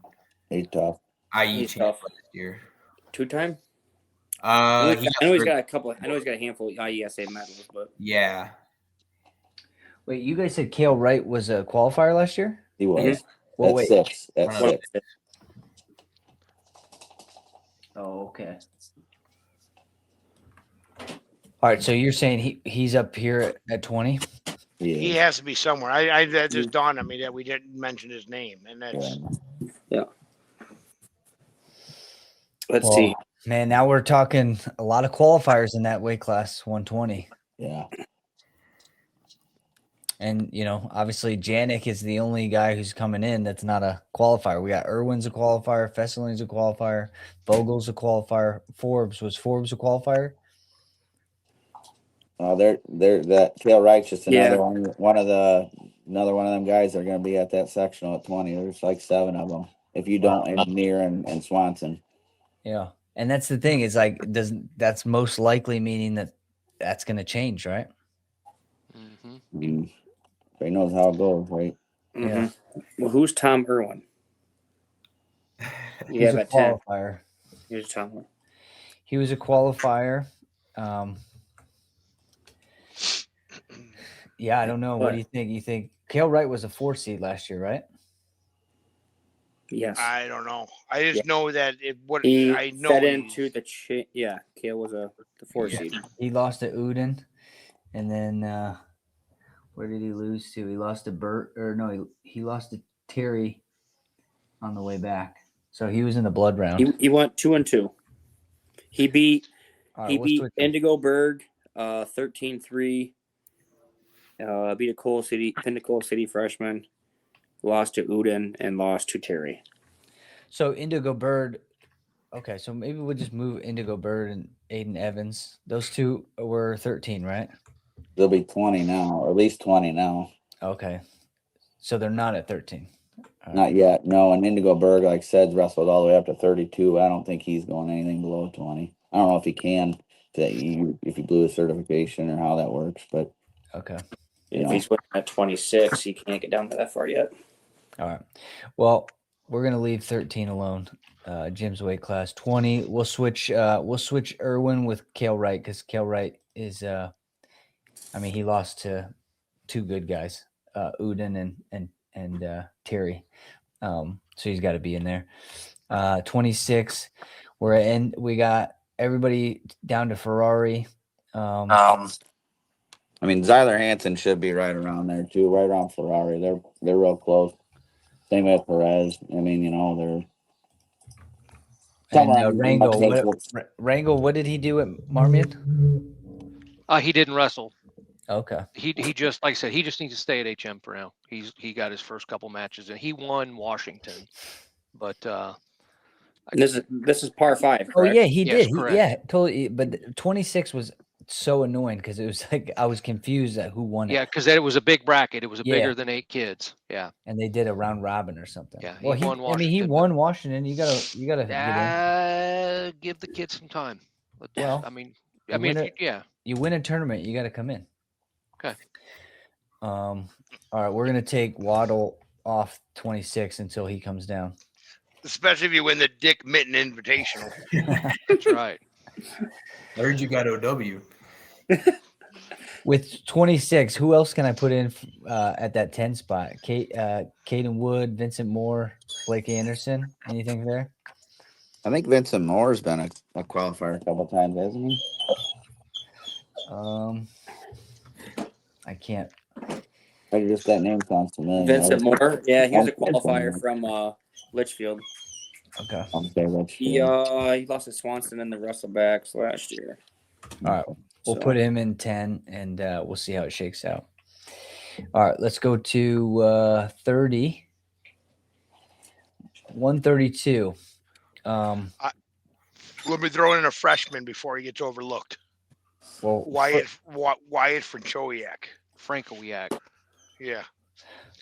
He's tough. IE champ last year. 2-time. I know he's got a couple. I know he's got a handful of IESA medals, but yeah. Wait, you guys said Kale Wright was a qualifier last year? He was. Mhm. Well, That's wait. 6. That's 6. Oh, okay. All right, so you're saying he's up here at 20? He has to be somewhere. That just dawned on me that we didn't mention his name, and that's let's see. Man, now we're talking a lot of qualifiers in that weight class, 120. Yeah. And, obviously Janik is the only guy who's coming in that's not a qualifier. We got Irwin's a qualifier, Fesselin's a qualifier, Vogel's a qualifier, Forbes a qualifier? That Kale Wright's just another one of them guys that are going to be at that sectional at 20. There's like 7 of them. If you don't engineer and Swanson. Yeah. And that's the thing is that's most likely meaning that's going to change, right? Mm-hmm. Everybody knows how it goes, right? Mm-hmm. Yeah. Well, who's Tom Irwin? He's a qualifier. Here's Tom. He was a qualifier. Yeah, I don't know. What do you think? You think Kale Wright was a 4 seed last year, right? Yes. I don't know. I just know that fed into the Kale was the 4 seed. He lost to Uden, and then where did he lose to? He lost to Burt, or no, he lost to Terry on the way back. So he was in the blood round. He went 2-2. He beat beat Indigo Berg 13-3. Beat a Coal City freshman, lost to Uden, and lost to Terry. So Indigo Bird. Okay, so maybe we'll just move Indigo Bird and Aiden Evans. Those two were 13, right? They'll be 20 now, or at least 20 now. Okay, so they're not at 13. Not yet, no. And Indigo Berg, like I said, wrestled all the way up to 32. I don't think he's going anything below 20. I don't know if he can, if he blew a certification or how that works, but okay. If he's at 26, he can't get down to that far yet. All right. Well, we're gonna leave 13 alone. Jim's weight class 20. We'll switch Irwin with Kale Wright because Kale Wright is he lost to 2 good guys, Uden and Terry. So he's got to be in there. 26. We got everybody down to Ferrari. Zyler Hansen should be right around there too, right around Ferrari. They're real close. Same with Perez. They're. And Rangel, what did he do at Marmion? He didn't wrestle. Okay. He just, like I said, he just needs to stay at HM for now. He got his first couple matches and he won Washington, but this is par 5. Correct? Oh yeah, he did. Correct. Totally. But 26 was so annoying because it was like I was confused at who won it. Yeah, because it was a big bracket. It was bigger than 8 kids. Yeah. And they did a round robin or something. Yeah. Well, he won Washington. He won Washington. You gotta get in. Give the kids some time. Well, you win a tournament, you got to come in. Okay. All right, we're gonna take Waddle off 26 until he comes down. Especially if you win the Dick Mitten Invitational. That's right. I heard you got OW. With 26, who else can I put in at that 10 spot? Caden Wood, Vincent Moore, Blake Anderson. Anything there? I think Vincent Moore's been a qualifier a couple times, hasn't he? I can't. That name sounds familiar. Vincent Moore. Yeah, he was a qualifier from Litchfield. Okay. Okay, let's He lost to Swanson in the Russelbacks last year. All right. We'll put him in 10, and we'll see how it shakes out. All right. Let's go to 30. 132. Let me throw in a freshman before he gets overlooked. Well, Wyatt Franchowiak. Frankowiak. Yeah.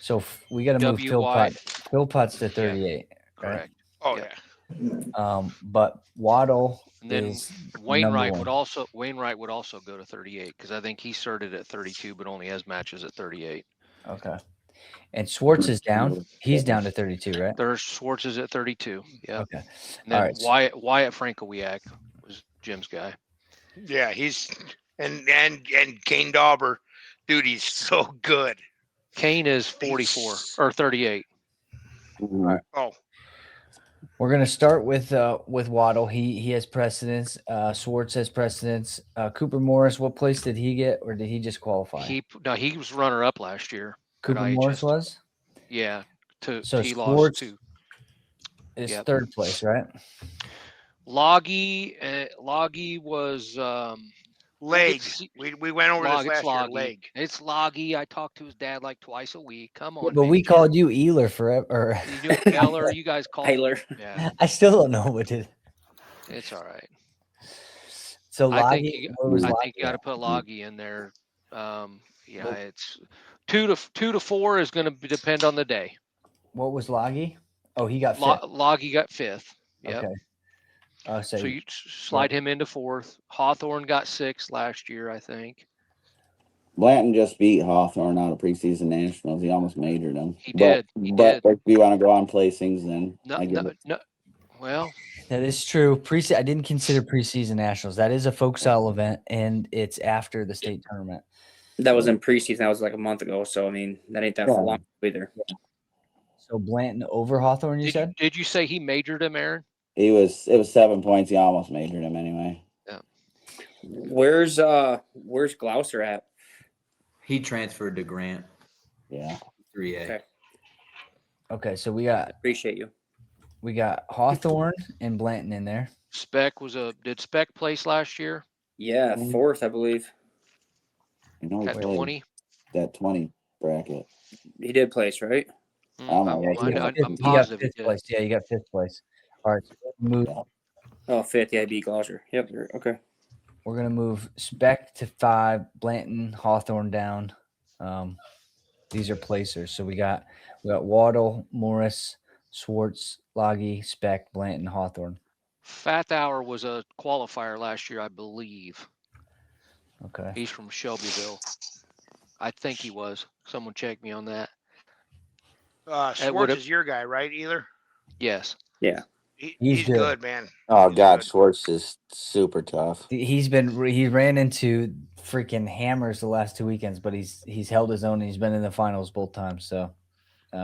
So we got to move W-Y. Philpott's to 38. Correct. Right? Oh Yep. yeah. But Waddle And then is Wainwright number would also go to 38 because I think he started at 32 but only has matches at 38. Okay. And Swartz is down. He's down to 32, right? There's Swartz is at 32. Yeah. Okay. And then All right. Wyatt Frankowiak was Jim's guy. Yeah, he's and Kane Dauber, dude, he's so good. Kane is 44 or 38. Oh, We're gonna start with Waddle. He has precedence. Swartz has precedence. Cooper Morris, what place did he get, or did he just qualify? He was runner up last year. Cooper Morris was. Yeah. So he Swartz lost to is third place, right? Loggy was leg. We went over this last year. Loggy. Leg. It's Loggy. I talk to his dad like twice a week. Come on. But we called you Ealer forever. You knew Eller. You guys called Taylor. Yeah. I still don't know what it. It's all right. So I think Loggy, you got to put Loggy in there. It's 2 to 4 is going to depend on the day. what was Loggy? Oh, he got fifth. Loggy got 5th. Yep. Okay. So you slide him into 4th. Hawthorne got 6th last year, I think. Blanton just beat Hawthorne out of preseason nationals. He almost majored him. He did. But if you want to go on placings, then No. Well, That is true. I didn't consider preseason nationals. That is a folk style event, and it's after the state tournament. That was in preseason. That was like a month ago. So I mean, that ain't that long either. So Blanton over Hawthorne, you said? Did you say he majored him, Aaron? it was 7 points. He almost majored him anyway. Yeah. Where's Gloucester at? He transferred to Grant. Yeah. 3A. Okay, so we Appreciate you. got Hawthorne and Blanton in there. Did Speck place last year? Yeah, 4th, I believe. You know, he At played 20? that 20 bracket. He did place, right? I'm positive he fifth did. place. Yeah, you got fifth place. All right, so move. Oh, 5th. Yeah, I beat Gloucester. Yep. Okay. We're gonna move Speck to 5, Blanton, Hawthorne down. These are placers. So we got Waddle, Morris, Swartz, Loggy, Speck, Blanton, Hawthorne. Fathauer was a qualifier last year, I believe. Okay. He's from Shelbyville. I think he was. Someone check me on that. Swartz is your guy, right? Either. Yes. Yeah. He's good, man. Oh, He's God. good. Schwartz is super tough. He ran into freaking hammers the last 2 weekends, but he's held his own and he's been in the finals both times. So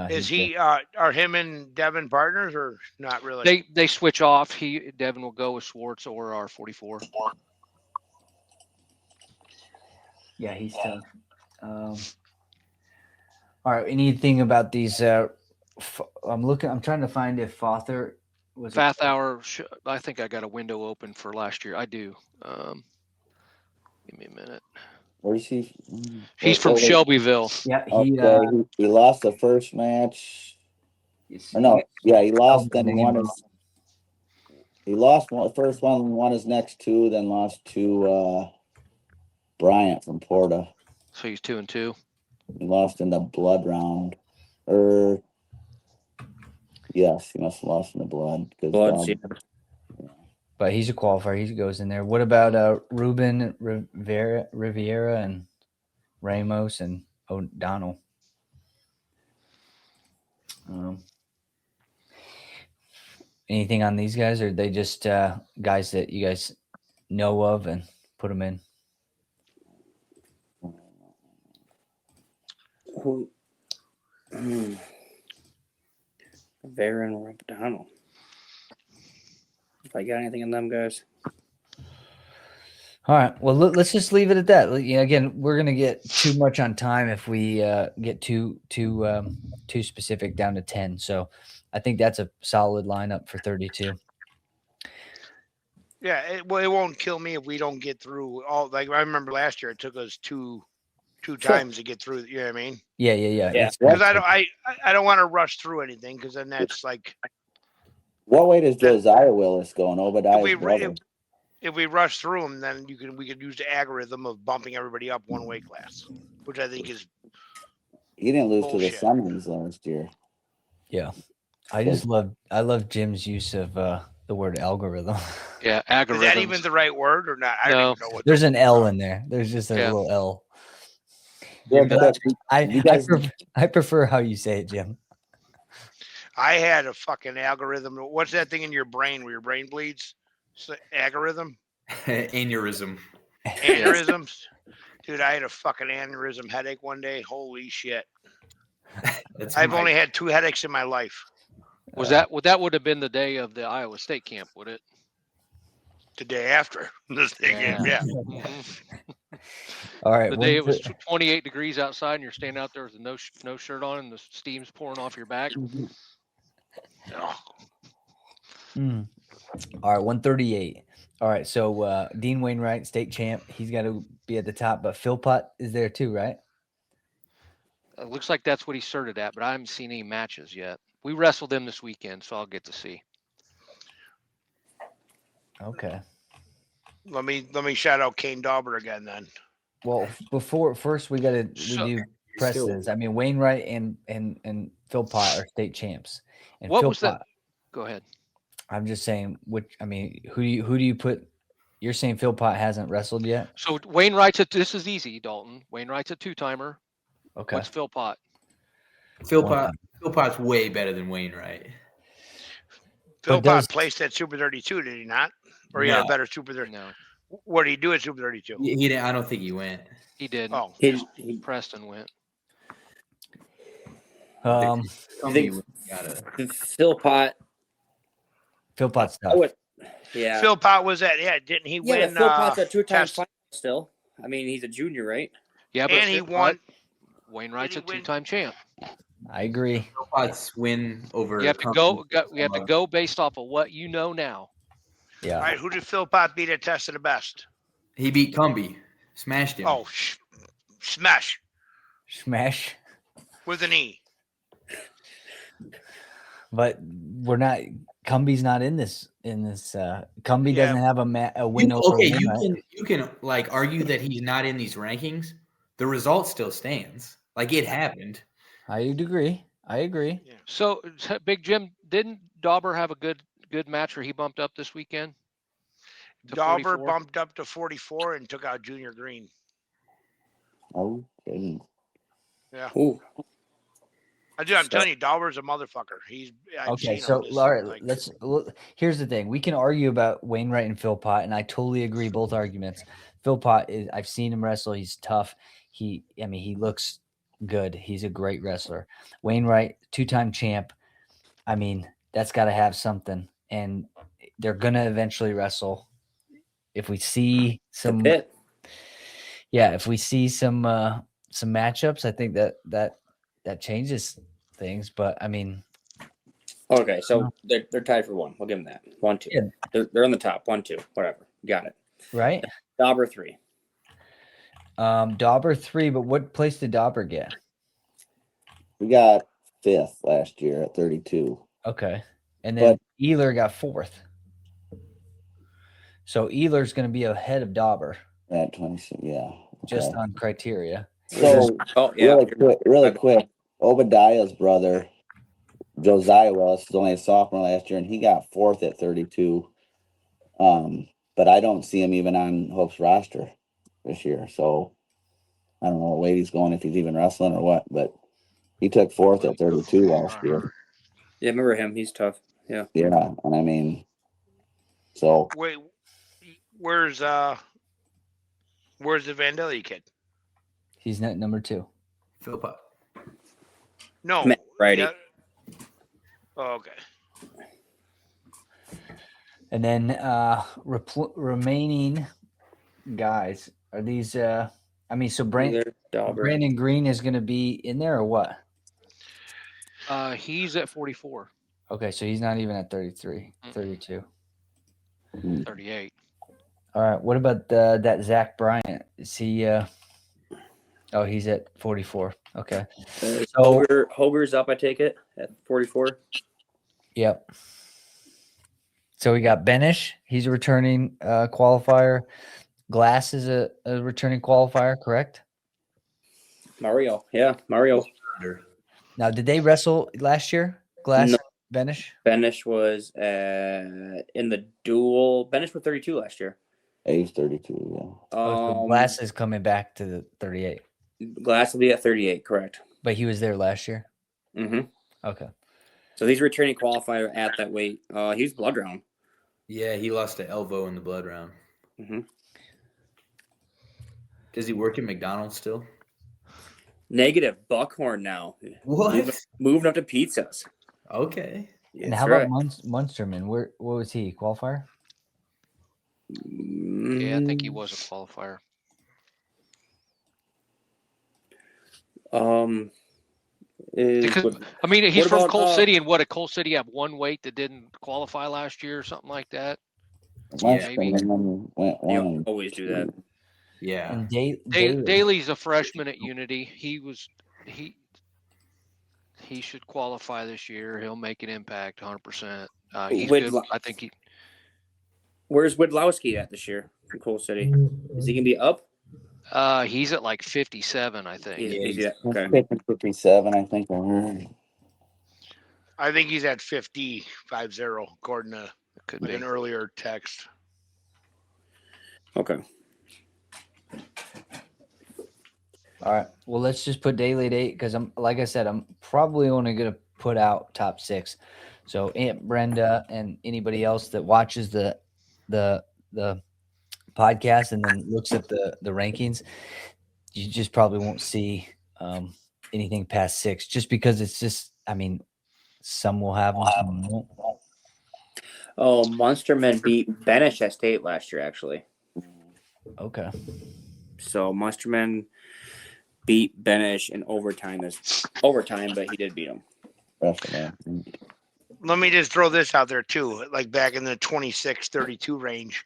Is he? Are him and Devin partners or not really? They switch off. Devin will go with Swartz or R44. Yeah, he's tough. All right. Anything about these? I'm trying to find if Fathauer was. Fathauer. I think I got a window open for last year. I do. Give me a minute. Where is he? He's from Shelbyville. Yeah, he lost the first match. Or no, yeah, he lost. Then he won his. He lost the first one, won his next 2, then lost to Bryant from Porta. So he's 2-2. He lost in the blood round. Yes, he must have lost in the blood. But he's a qualifier. He goes in there. What about Ruben Riviera and Ramos and O'Donnell? Anything on these guys, or are they just guys that you guys know of and put them in? Vera and O'Donnell. If I got anything on them guys. All right. Well, let's just leave it at that. Again, we're gonna get too much on time if we get too specific down to 10. So I think that's a solid lineup for 32. Yeah, it won't kill me if we don't get through all. Like I remember last year, it took us two times to get through. You know what I mean? Yeah. Yeah. Because I don't want to rush through anything, because then that's like, What way does Josiah Willis go and Obadiah's brother? if we rush through them, then we could use the algorithm of bumping everybody up one weight class, which I think is He didn't lose to the bullshit. Summons last year. Yeah. I love Jim's use of the word algorithm. Yeah, Is algorithms. that even the right word or not? I No. don't even know what. There's an L in there. There's just a Yeah. little L. Yeah, But but you guys, I prefer how you say it, Jim. I had a fucking algorithm. What's that thing in your brain where your brain bleeds? Algorithm? Aneurysm. Aneurysms? Dude, I had a fucking aneurysm headache one day. Holy shit. I've only had 2 headaches in my life. That would have been the day of the Iowa State camp, would it? The day after this thing. Yeah. All right. The day it was 28 degrees outside and you're standing out there with no shirt on and the steam's pouring off your back. Oh. All right, 138. All right, so Dean Wainwright, state champ, he's got to be at the top, but Philpott is there too, right? It looks like that's what he started at, but I haven't seen any matches yet. We wrestled them this weekend, so I'll get to see. Okay. Let me shout out Kane Dauber again then. Well, first we do precedence. I mean, Wainwright and Philpott are state champs. And what Philpott, was that? Go ahead. I'm just saying, who do you put? You're saying Philpott hasn't wrestled yet? So Wainwright's this is easy, Dalton. Wainwright's a 2-timer. Okay. What's Philpott? Philpott's way better than Wainwright. Philpott placed at Super 32, did he not? Or he had a better Super 32? No. What did he do at Super 32? He didn't. I don't think he went. He did. Oh, Preston went. I think Philpott's tough. Yeah. Philpott was at, didn't he win? Yeah, Philpott's a 2-time final still. I mean, he's a junior, right? Yeah, but and he won. Wainwright's a 2-time champ. I agree. Philpott's win over. You have to go based off of what you know now. Yeah. All right, who did Philpott beat at Test of the Best? He beat Cumbie. Smashed him. Oh, smash. Smash. With an E. But we're not. Cumbie's not in this. Cumbie doesn't have a win over. Okay, you can like argue that he's not in these rankings. The result still stands. Like it happened. I agree. Yeah. So, Big Jim, didn't Dauber have a good match where he bumped up this weekend? Dauber bumped up to 44 and took out Junior Green. Okay. Yeah. Ooh. I'm telling you, Dauber's a motherfucker. All right. Here's the thing. We can argue about Wainwright and Philpott, and I totally agree both arguments. Philpott is. I've seen him wrestle. He's tough. He looks good. He's a great wrestler. Wainwright, 2-time champ. I mean, that's got to have something, and they're gonna eventually wrestle. If we see some, if we see some matchups, I think that changes things. But I mean, okay, so they're tied for 1. We'll give them that 1-2. Yeah. They're on the top 1-2, whatever. Got it. Right. Dauber 3. Dauber 3, but what place did Dauber get? We got 5th last year at 32. Okay, and then Ehler got 4th. So Ehler's going to be ahead of Dauber at 26. Yeah, okay. Just on criteria. So really quick. Obadiah's brother, Josiah Wells, was only a sophomore last year, and he got 4th at 32. But I don't see him even on Hope's roster this year. So I don't know what weight he's going, if he's even wrestling or what. But he took 4th at 32 last year. Yeah, remember him? He's tough. Yeah. Yeah, and I mean, so wait, where's the Vandelli kid? He's not number 2. Philpott. No, righty. Yeah. Oh, okay. And then remaining guys are these. So Brandon Green is going to be in there or what? He's at 44. Okay, so he's not even at 33, Mm-mm. 32. 38. All right. What about that Zach Bryant? Is he? Oh, he's at 44. Okay. So Hoger's up, I take it, at 44. Yep. So we got Benish. He's a returning qualifier. Glass is a returning qualifier, correct? Mario. Yeah, Mario. Now, did they wrestle last year? Glass No. and Benish? Benish was in the duel. Benish was 32 last year. Age 32, yeah. So Glass is coming back to the 38. Glass will be at 38, correct. But he was there last year? Mm-hmm. Okay. So he's a returning qualifier at that weight. He was blood round. Yeah, he lost to Elvo in the blood round. Mm-hmm. Does he work at McDonald's still? Negative. Buckhorn now. What? Moving up to pizzas. Okay. And how about Munsterman? What was he? Qualifier? Yeah, I think he was a qualifier. I mean, he's from Coal City, and what, did Coal City have one weight that didn't qualify last year or something like that? Yeah, maybe. You always do that. Yeah. And Daly's a freshman at Unity. He should qualify this year. He'll make an impact 100%. He's good. I think he. Where's Widlowski at this year from Coal City? Is he gonna be up? He's at like 57, I think. Yeah, okay. 57, I think. I think he's at 50, according to Could be an earlier text. Okay. All right. Well, let's just put Daly at 8 because like I said, I'm probably only gonna put out top 6. So Aunt Brenda and anybody else that watches the podcast and then looks at the rankings, you just probably won't see anything past 6, just because it's just. I mean, some will have them, some won't. Oh, Munsterman beat Benish at state last year, actually. Okay. So Munsterman beat Benish in overtime, but he did beat him. Let me just throw this out there too. Like back in the 26-32 range,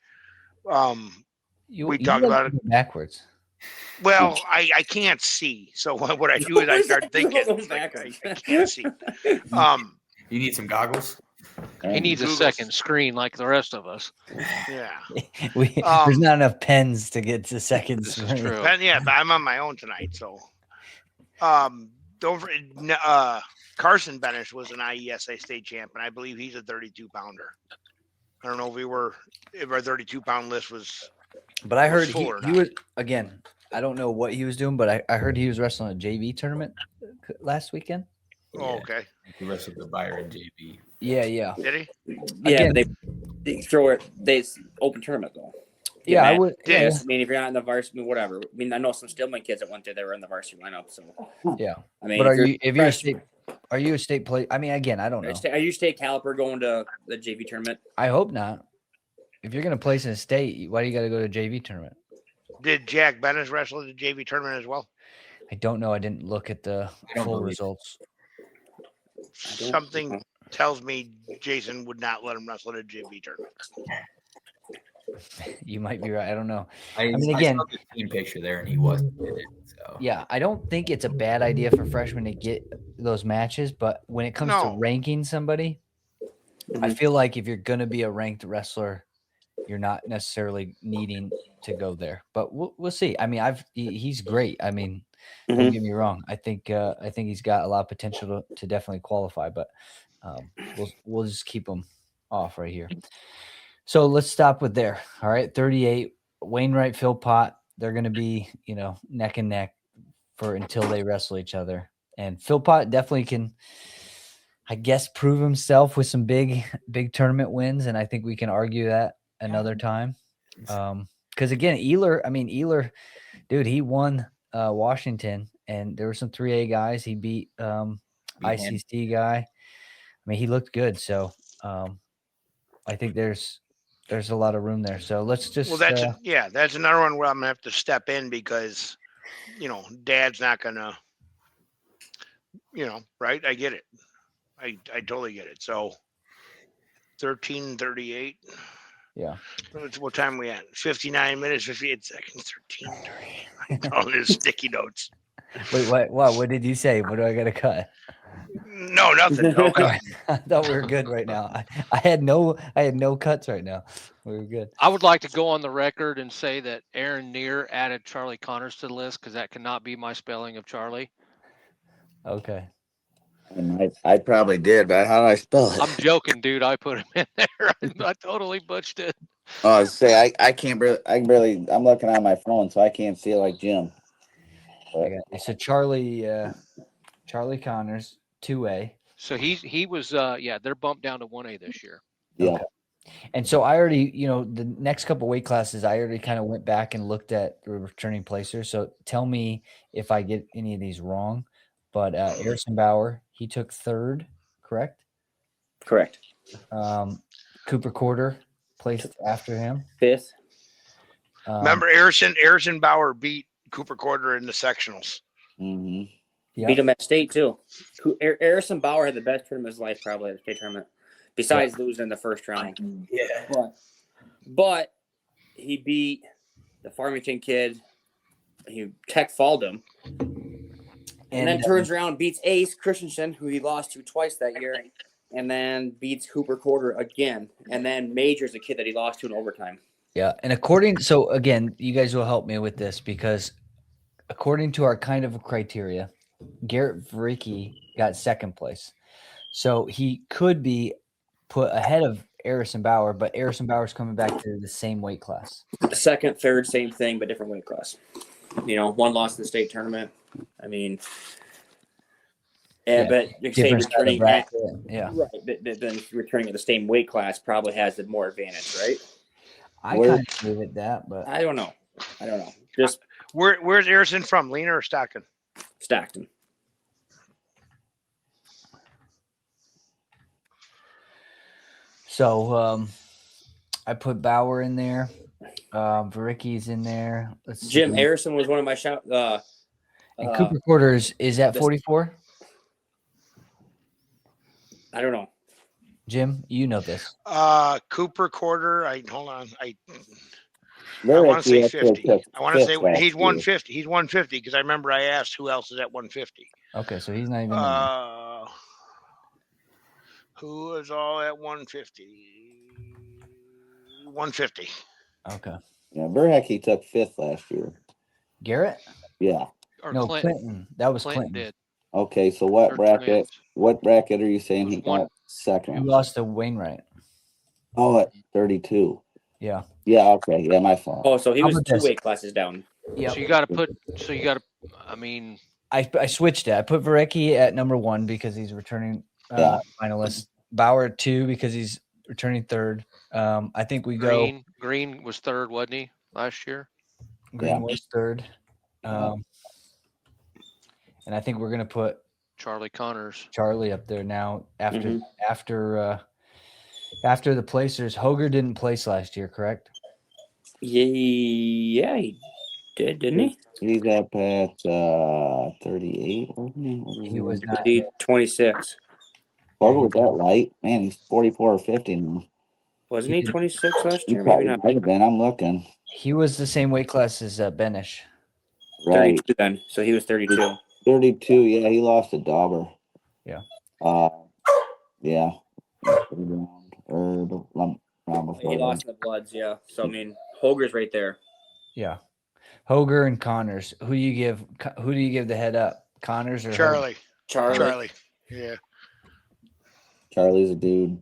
we talked about it backwards. Well, I can't see, so what I do is I start thinking. Like, I can't see. You need some goggles. He needs a second screen like the rest of us. Yeah. There's not enough pens to get to second This screen. is true. Yeah, but I'm on my own tonight, so. Carson Benish was an IESA state champ, and I believe he's a 32-pounder. I don't know if our 32-pound list was. But I heard full or he not. was, again, I don't know what he was doing, but I heard he was wrestling a JV tournament last weekend. Oh, okay. He wrestled the Byron JV. Yeah. Did he? Yeah, Again, they throw it. It's open tournament though. Yeah, I would. Yeah. I mean, if you're not in the varsity, whatever. I mean, I know some Stillman kids that went there. They were in the varsity lineup. So Yeah. I mean, But are you a state play? I mean, again, I don't know. Are you state caliber going to the JV tournament? I hope not. If you're going to place in a state, why do you got to go to a JV tournament? Did Jack Benish wrestle at the JV tournament as well? I don't know. I didn't look at the full results. Something tells me Jason would not let him wrestle at a JV tournament. You might be right. I don't know. I mean, again, saw the team picture there, and he wasn't in it. So yeah, I don't think it's a bad idea for freshmen to get those matches, but when it comes to ranking somebody, I feel like if you're going to be a ranked wrestler, you're not necessarily needing to go there. But we'll see. I mean, he's great. I mean, don't get me wrong. I think he's got a lot of potential to definitely qualify, but we'll just keep him off right here. So let's stop with there. All right, 38. Wainwright, Philpott. They're going to be neck and neck until they wrestle each other. And Philpott definitely can, I guess, prove himself with some big tournament wins, and I think we can argue that another time. Because again, Ealer, dude, he won Washington, and there were some 3A guys. He beat ICC guy. I mean, he looked good. So I think there's a lot of room there. So let's just. Well, that's another one where I'm gonna have to step in because, Dad's not gonna. Right? I get it. I totally get it. So 13:38. Yeah. What time are we at? 59 minutes, 58 seconds. 13:38. All his sticky notes. Wait, what did you say? What do I got to cut? No, nothing. No. I thought we were good right now. I had no cuts right now. We were good. I would like to go on the record and say that Aaron Neer added Charlie Connors to the list because that cannot be my spelling of Charlie. Okay. And I probably did, but how do I spell it? I'm joking, dude. I put him in there. I totally butched it. Oh, say I can't barely. I'm looking on my phone, so I can't see it like Jim. I got it. So Charlie Connors, 2A. So he was they're bumped down to 1A this year. Yeah. Okay. And so I already, the next couple weight classes, I already kind of went back and looked at the returning placers. So tell me if I get any of these wrong. But Harrison Bauer, he took 3rd, correct? Correct. Cooper Quarter placed after him. 5th. Remember, Harrison Bauer beat Cooper Quarter in the sectionals. Mm-hmm. Yep. Beat him at state too. Harrison Bauer had the best tournament of his life probably at the state tournament, besides losing in the first round. Yeah. But he beat the Farmington kid. He tech-falled him. And then turns around and beats Ace Christensen, who he lost to twice that year, and then beats Cooper Quarter again, and then majors a kid that he lost to in overtime. Yeah, and so again, you guys will help me with this because according to our kind of criteria, Garrett Vricky got 2nd place. So he could be put ahead of Harrison Bauer, but Harrison Bauer's coming back to the same weight class. 2nd, 3rd, same thing, but different weight class. One lost in the state tournament. I mean, but you say returning at, right, but then returning at the same weight class probably has the more advantage, right? I kind of gave it that, but I don't know. Just where's Harrison from? Lena or Stockton? Stockton. So I put Bauer in there. Vricky's in there. Jim Harrison was one of my shout. And Cooper Quarter is at 44. I don't know. Jim, you know this. Cooper Quarter. Hold on. I Very want to say actually 50. I want to say last he's year. 150. He's 150 because I remember I asked who else is at 150. Okay, so he's not even in there. Who is all at 150? 150. Okay. Yeah, Verhecky took 5th last year. Garrett? Yeah. Or No, Clinton. Clinton. That was Clinton Clinton. did. Okay, so what They're bracket? twins. What bracket are you saying It he was one- got 2nd? Who lost to Wainwright? Oh, at 32. Yeah. Yeah. Okay. Yeah, my fault. Oh, so he How was about 2 this? weight classes down. Yeah. So you got to I mean, I switched it. I put Varecki at number 1 because he's returning finalist. Bauer at 2 because he's returning 3rd. I think we go. Green was 3rd, wasn't he, last year? Green was 3rd. And I think we're gonna put Charlie Connors. Charlie up there now after the placers. Hoger didn't place last year, correct? Yeah, he did, didn't he? He's up at 38. He was not. 26. What was that light? Man, he's 44 or 50 now. Wasn't he 26 last He year? probably Maybe not. might have been. I'm looking. He was the same weight class as Benish. Right. 32 then. So he was 32. 32. Yeah, he lost to Dauber. Yeah. Yeah. He lost in the Bloods, yeah. So I mean, Hoger's right there. Yeah. Hoger and Connors. Who do you give the head up? Connors or Charlie? Hoger? Charlie. Yeah. Charlie's a dude.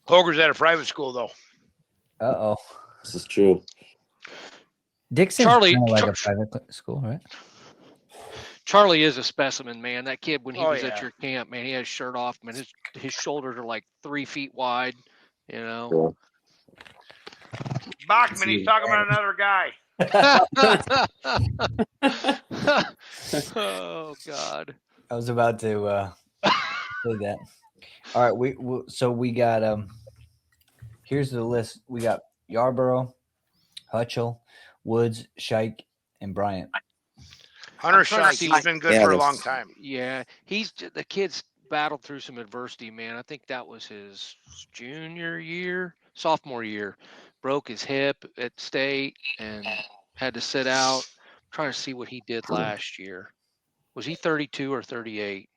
Hoger's at a private school though. Uh-oh. This is true. Dixon's Charlie- kind of like a private school, right? Charlie is a specimen, man. That kid, when he was at yeah. your camp, man, he had his shirt off, man. His shoulders are like 3 feet wide, you know. Cool. Bachman, he's talking about another guy. Oh God. I was about to say that. All right, so we got here's the list. We got Yarborough, Hutchell, Woods, Shike, and Bryant. Hunter trying to Shike, see he's what- been good Yeah, for a that's- long time. Yeah, the kid's battled through some adversity, man. I think that was his sophomore year. Broke his hip at state and had to sit out. I'm trying to see what he did last year. Was he 32 or 38?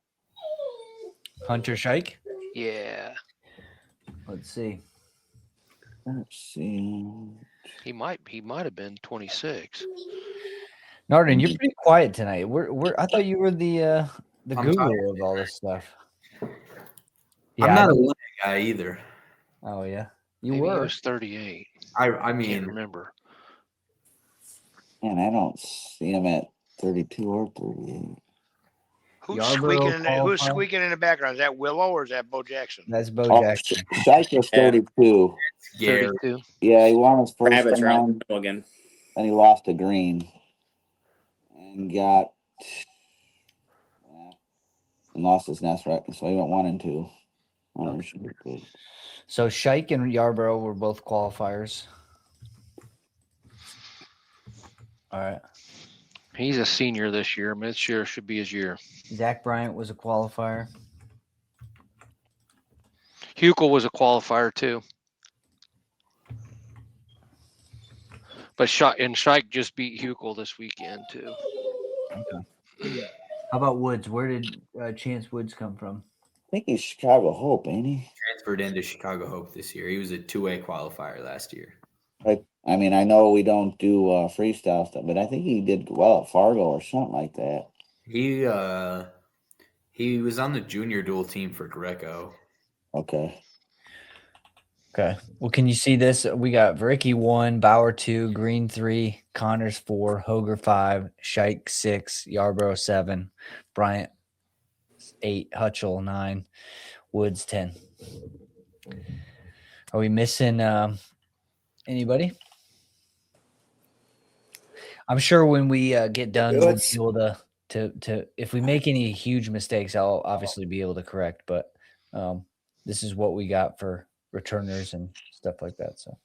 Hunter Shike. Yeah, Let's see. Let's see. he might have been 26. Narden, you're pretty quiet tonight. I thought you were the I'm guru tired. of all this stuff. I'm not a limit guy either. Oh yeah, you Maybe he were. was 38. I Can't mean, remember. Man, I don't see him at 32 or 38. Who's Yarborough squeaking in the background? Is that Willow or is that Bo Jackson? That's Bo Oh, Jackson. Shike was 32. Gary. 32. Yeah, he won his first Rabbits round, round again. then he lost to Green and got and lost his nest record. So he went 1 and 2. Hunter should be good. So Shike and Yarborough were both qualifiers. All right. He's a senior this year. I mean, this year should be his year. Zach Bryant was a qualifier. Hukel was a qualifier too. But Shike just beat Hukel this weekend too. How about Woods? Where did Chance Woods come from? I think he's Chicago Hope, ain't he? Transferred into Chicago Hope this year. He was a 2A qualifier last year. I mean, I know we don't do freestyle stuff, but I think he did well at Fargo or something like that. He was on the junior dual team for Greco. Okay. Okay. Well, can you see this? We got Ricky 1, Bauer 2, Green 3, Connors 4, Hoger 5, Shike 6, Yarborough 7, Bryant 8, Hutchell 9, Woods 10. Are we missing anybody? I'm sure when we get done, we'll be able to if we make any huge mistakes, I'll obviously be able to correct. But this is what we got for returners and stuff like that. So,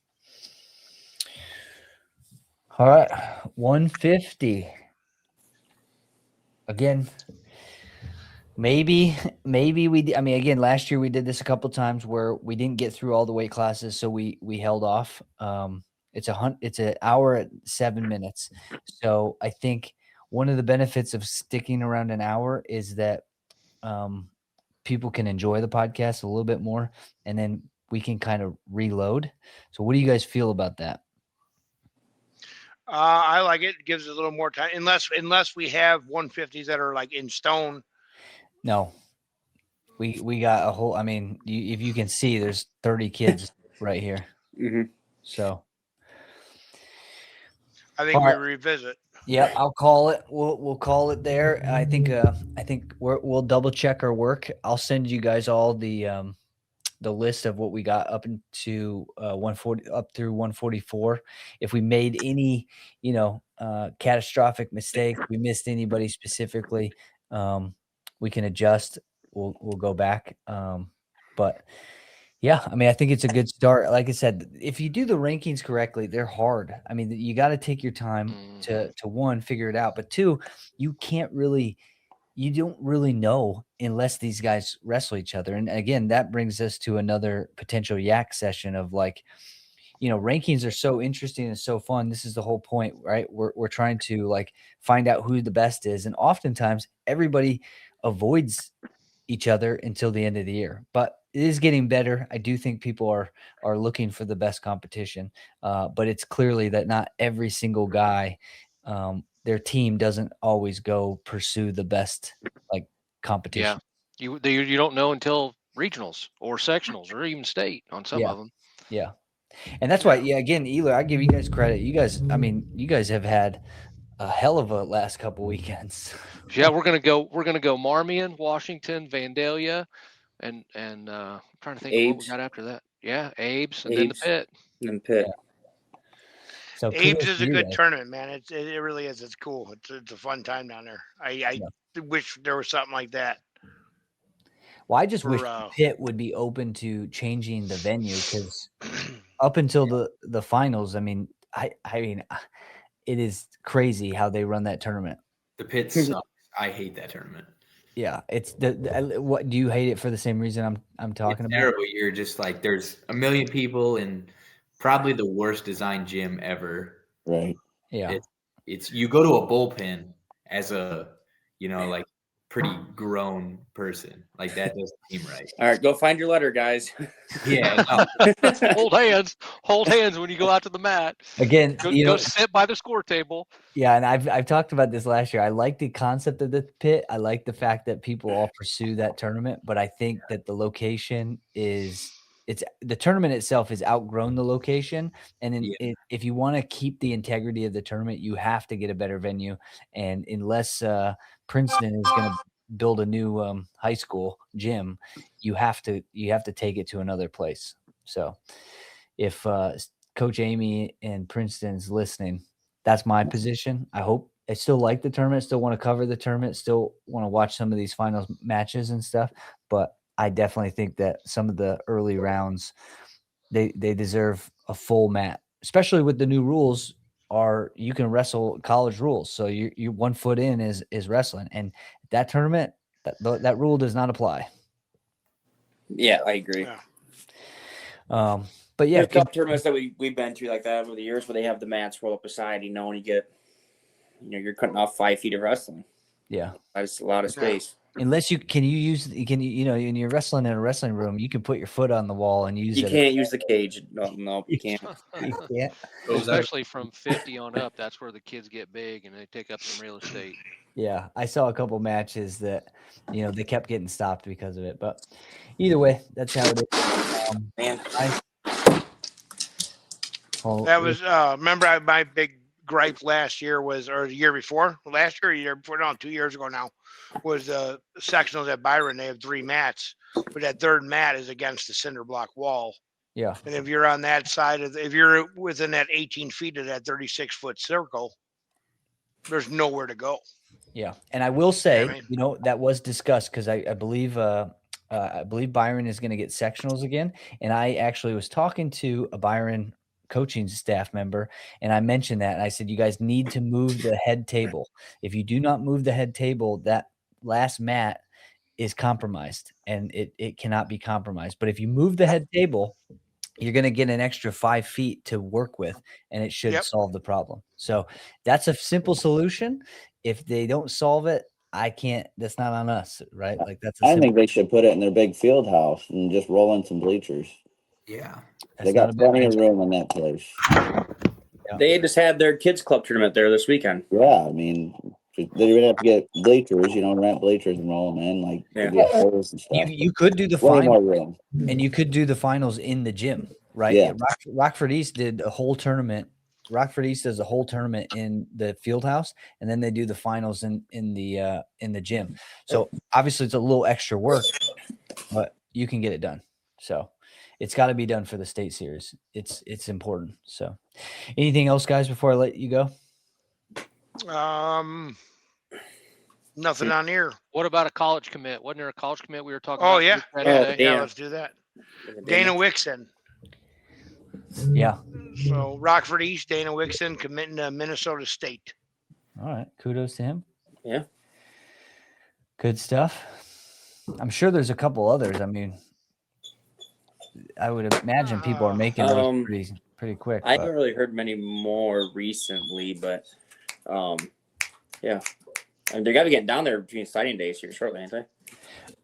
all right, 150. Again, maybe we. I mean, again, last year we did this a couple times where we didn't get through all the weight classes, so we held off. It's an hour at 7 minutes. So I think one of the benefits of sticking around an hour is that people can enjoy the podcast a little bit more, and then we can kind of reload. So what do you guys feel about that? I like it. It gives it a little more time, unless we have 150s that are like in stone. No, we got a whole. I mean, if you can see, there's 30 kids right here. Mm-hmm. So I think we revisit. Yeah, I'll call it. We'll call it there. I think we'll double check our work. I'll send you guys all the list of what we got up into 140 up through 144. If we made any, catastrophic mistakes, we missed anybody specifically, we can adjust. We'll go back. But yeah, I mean, I think it's a good start. Like I said, if you do the rankings correctly, they're hard. I mean, you got to take your time to one, figure it out, but two, you don't really know unless these guys wrestle each other. And again, that brings us to another potential yak session of rankings are so interesting and so fun. This is the whole point, right? We're trying to find out who the best is. And oftentimes everybody avoids each other until the end of the year, but it is getting better. I do think people are looking for the best competition, but it's clearly that not every single guy, their team doesn't always go pursue the best competition. Yeah, you don't know until regionals or sectionals or even state on some of them. Yeah, and that's why. Yeah, again, Ealer, I give you guys credit. You guys have had a hell of a last couple weekends. Yeah, we're gonna go Marmion, Washington, Vandalia, and I'm trying to think of what we got after that. Yeah, Abe's, and then the Pit. And Pit. Yeah. So Abe's is a good tournament, man. It really is. It's cool. It's a fun time down there. I wish there was something like that. Well, I just wish the Pit would be open to changing the venue, because up until the finals, I mean, it is crazy how they run that tournament. The pit sucks. I hate that tournament. Yeah, it's what do you hate it for the same reason I'm talking It's about? terrible. You're just like there's a million people in probably the worst designed gym ever. Right. Yeah. It's you go to a bullpen as a like pretty grown person. Like that doesn't seem right. All right, go find your letter, guys. Yeah. No. Hold hands when you go out to the mat. Again, Go sit by the score table. Yeah, and I've talked about this last year. I like the concept of the pit. I like the fact that people all pursue that tournament, but I think that the location it's the tournament itself has outgrown the location. And if you want to keep the integrity of the tournament, you have to get a better venue. And unless Princeton is going to build a new high school gym, you have to take it to another place. So if Coach Amy and Princeton's listening, that's my position. I still like the tournament, still want to cover the tournament, still want to watch some of these finals matches and stuff. But I definitely think that some of the early rounds, they deserve a full mat, especially with the new rules. You can wrestle college rules, so you 1 foot in is wrestling, and that tournament that rule does not apply. Yeah, I agree. Yeah. But yeah, there's a couple tournaments that we've been to like that over the years where they have the mats roll up beside, and you get, you're cutting off 5 feet of wrestling. Yeah, that's a lot of space. Unless in your wrestling in a wrestling room, you can put your foot on the wall and use it. You can't use the cage. No, you can't. You can't. Especially from 50 on up, that's where the kids get big and they take up some real estate. Yeah, I saw a couple matches that, they kept getting stopped because of it. But either way, that's how it is. Man, That was remember my big gripe last year was, or the year before, last year, or the year before, no, 2 years ago now, was the sectionals at Byron. They have 3 mats, but that third mat is against the cinder block wall. Yeah. And if you're on that side if you're within that 18 feet of that 36-foot circle, there's nowhere to go. Yeah. And I will say, You know what I mean? that was discussed because I believe Byron is going to get sectionals again. And I actually was talking to a Byron coaching staff member, and I mentioned that, and I said, you guys need to move the head table. If you do not move the head table, that last mat is compromised, and it cannot be compromised. But if you move the head table, you're going to get an extra 5 feet to work with, and it should solve the problem. So that's a simple solution. If they don't solve it, that's not on us, right? Like I think they should put it in their big field house and just roll in some bleachers. Yeah. They got plenty of room in that place. Yeah. They just had their kids club tournament there this weekend. Yeah, I mean, they're gonna have to get bleachers, rent bleachers and roll them in, and stuff. You could do the finals, and you could do the finals in the gym, right? Yeah. Rockford East did a whole tournament. Rockford East does a whole tournament in the field house, and then they do the finals in the gym. So obviously it's a little extra work, but you can get it done. So it's got to be done for the state series. It's important. So anything else, guys, before I let you go? Nothing on here. What about a college commit? Wasn't there a college commit we were talking Oh, about? yeah, let's do that. Dana Wixon. Yeah. So Rockford East, Dana Wixon committing to Minnesota State. All right. Kudos to him. Yeah. Good stuff. I'm sure there's a couple others. I mean, I would imagine people are making those pretty quick. I haven't really heard many more recently, but yeah. I mean, they got to be getting down there between signing days here shortly, ain't they?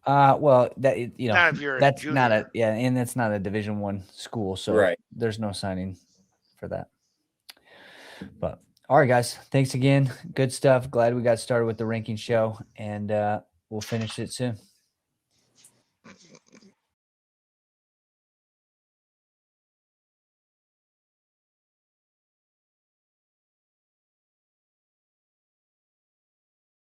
Well, that not if you're that's not and that's not a Division I school, so there's no signing for that. But all right, guys, thanks again. Good stuff. Glad we got started with the ranking show, and we'll finish it soon.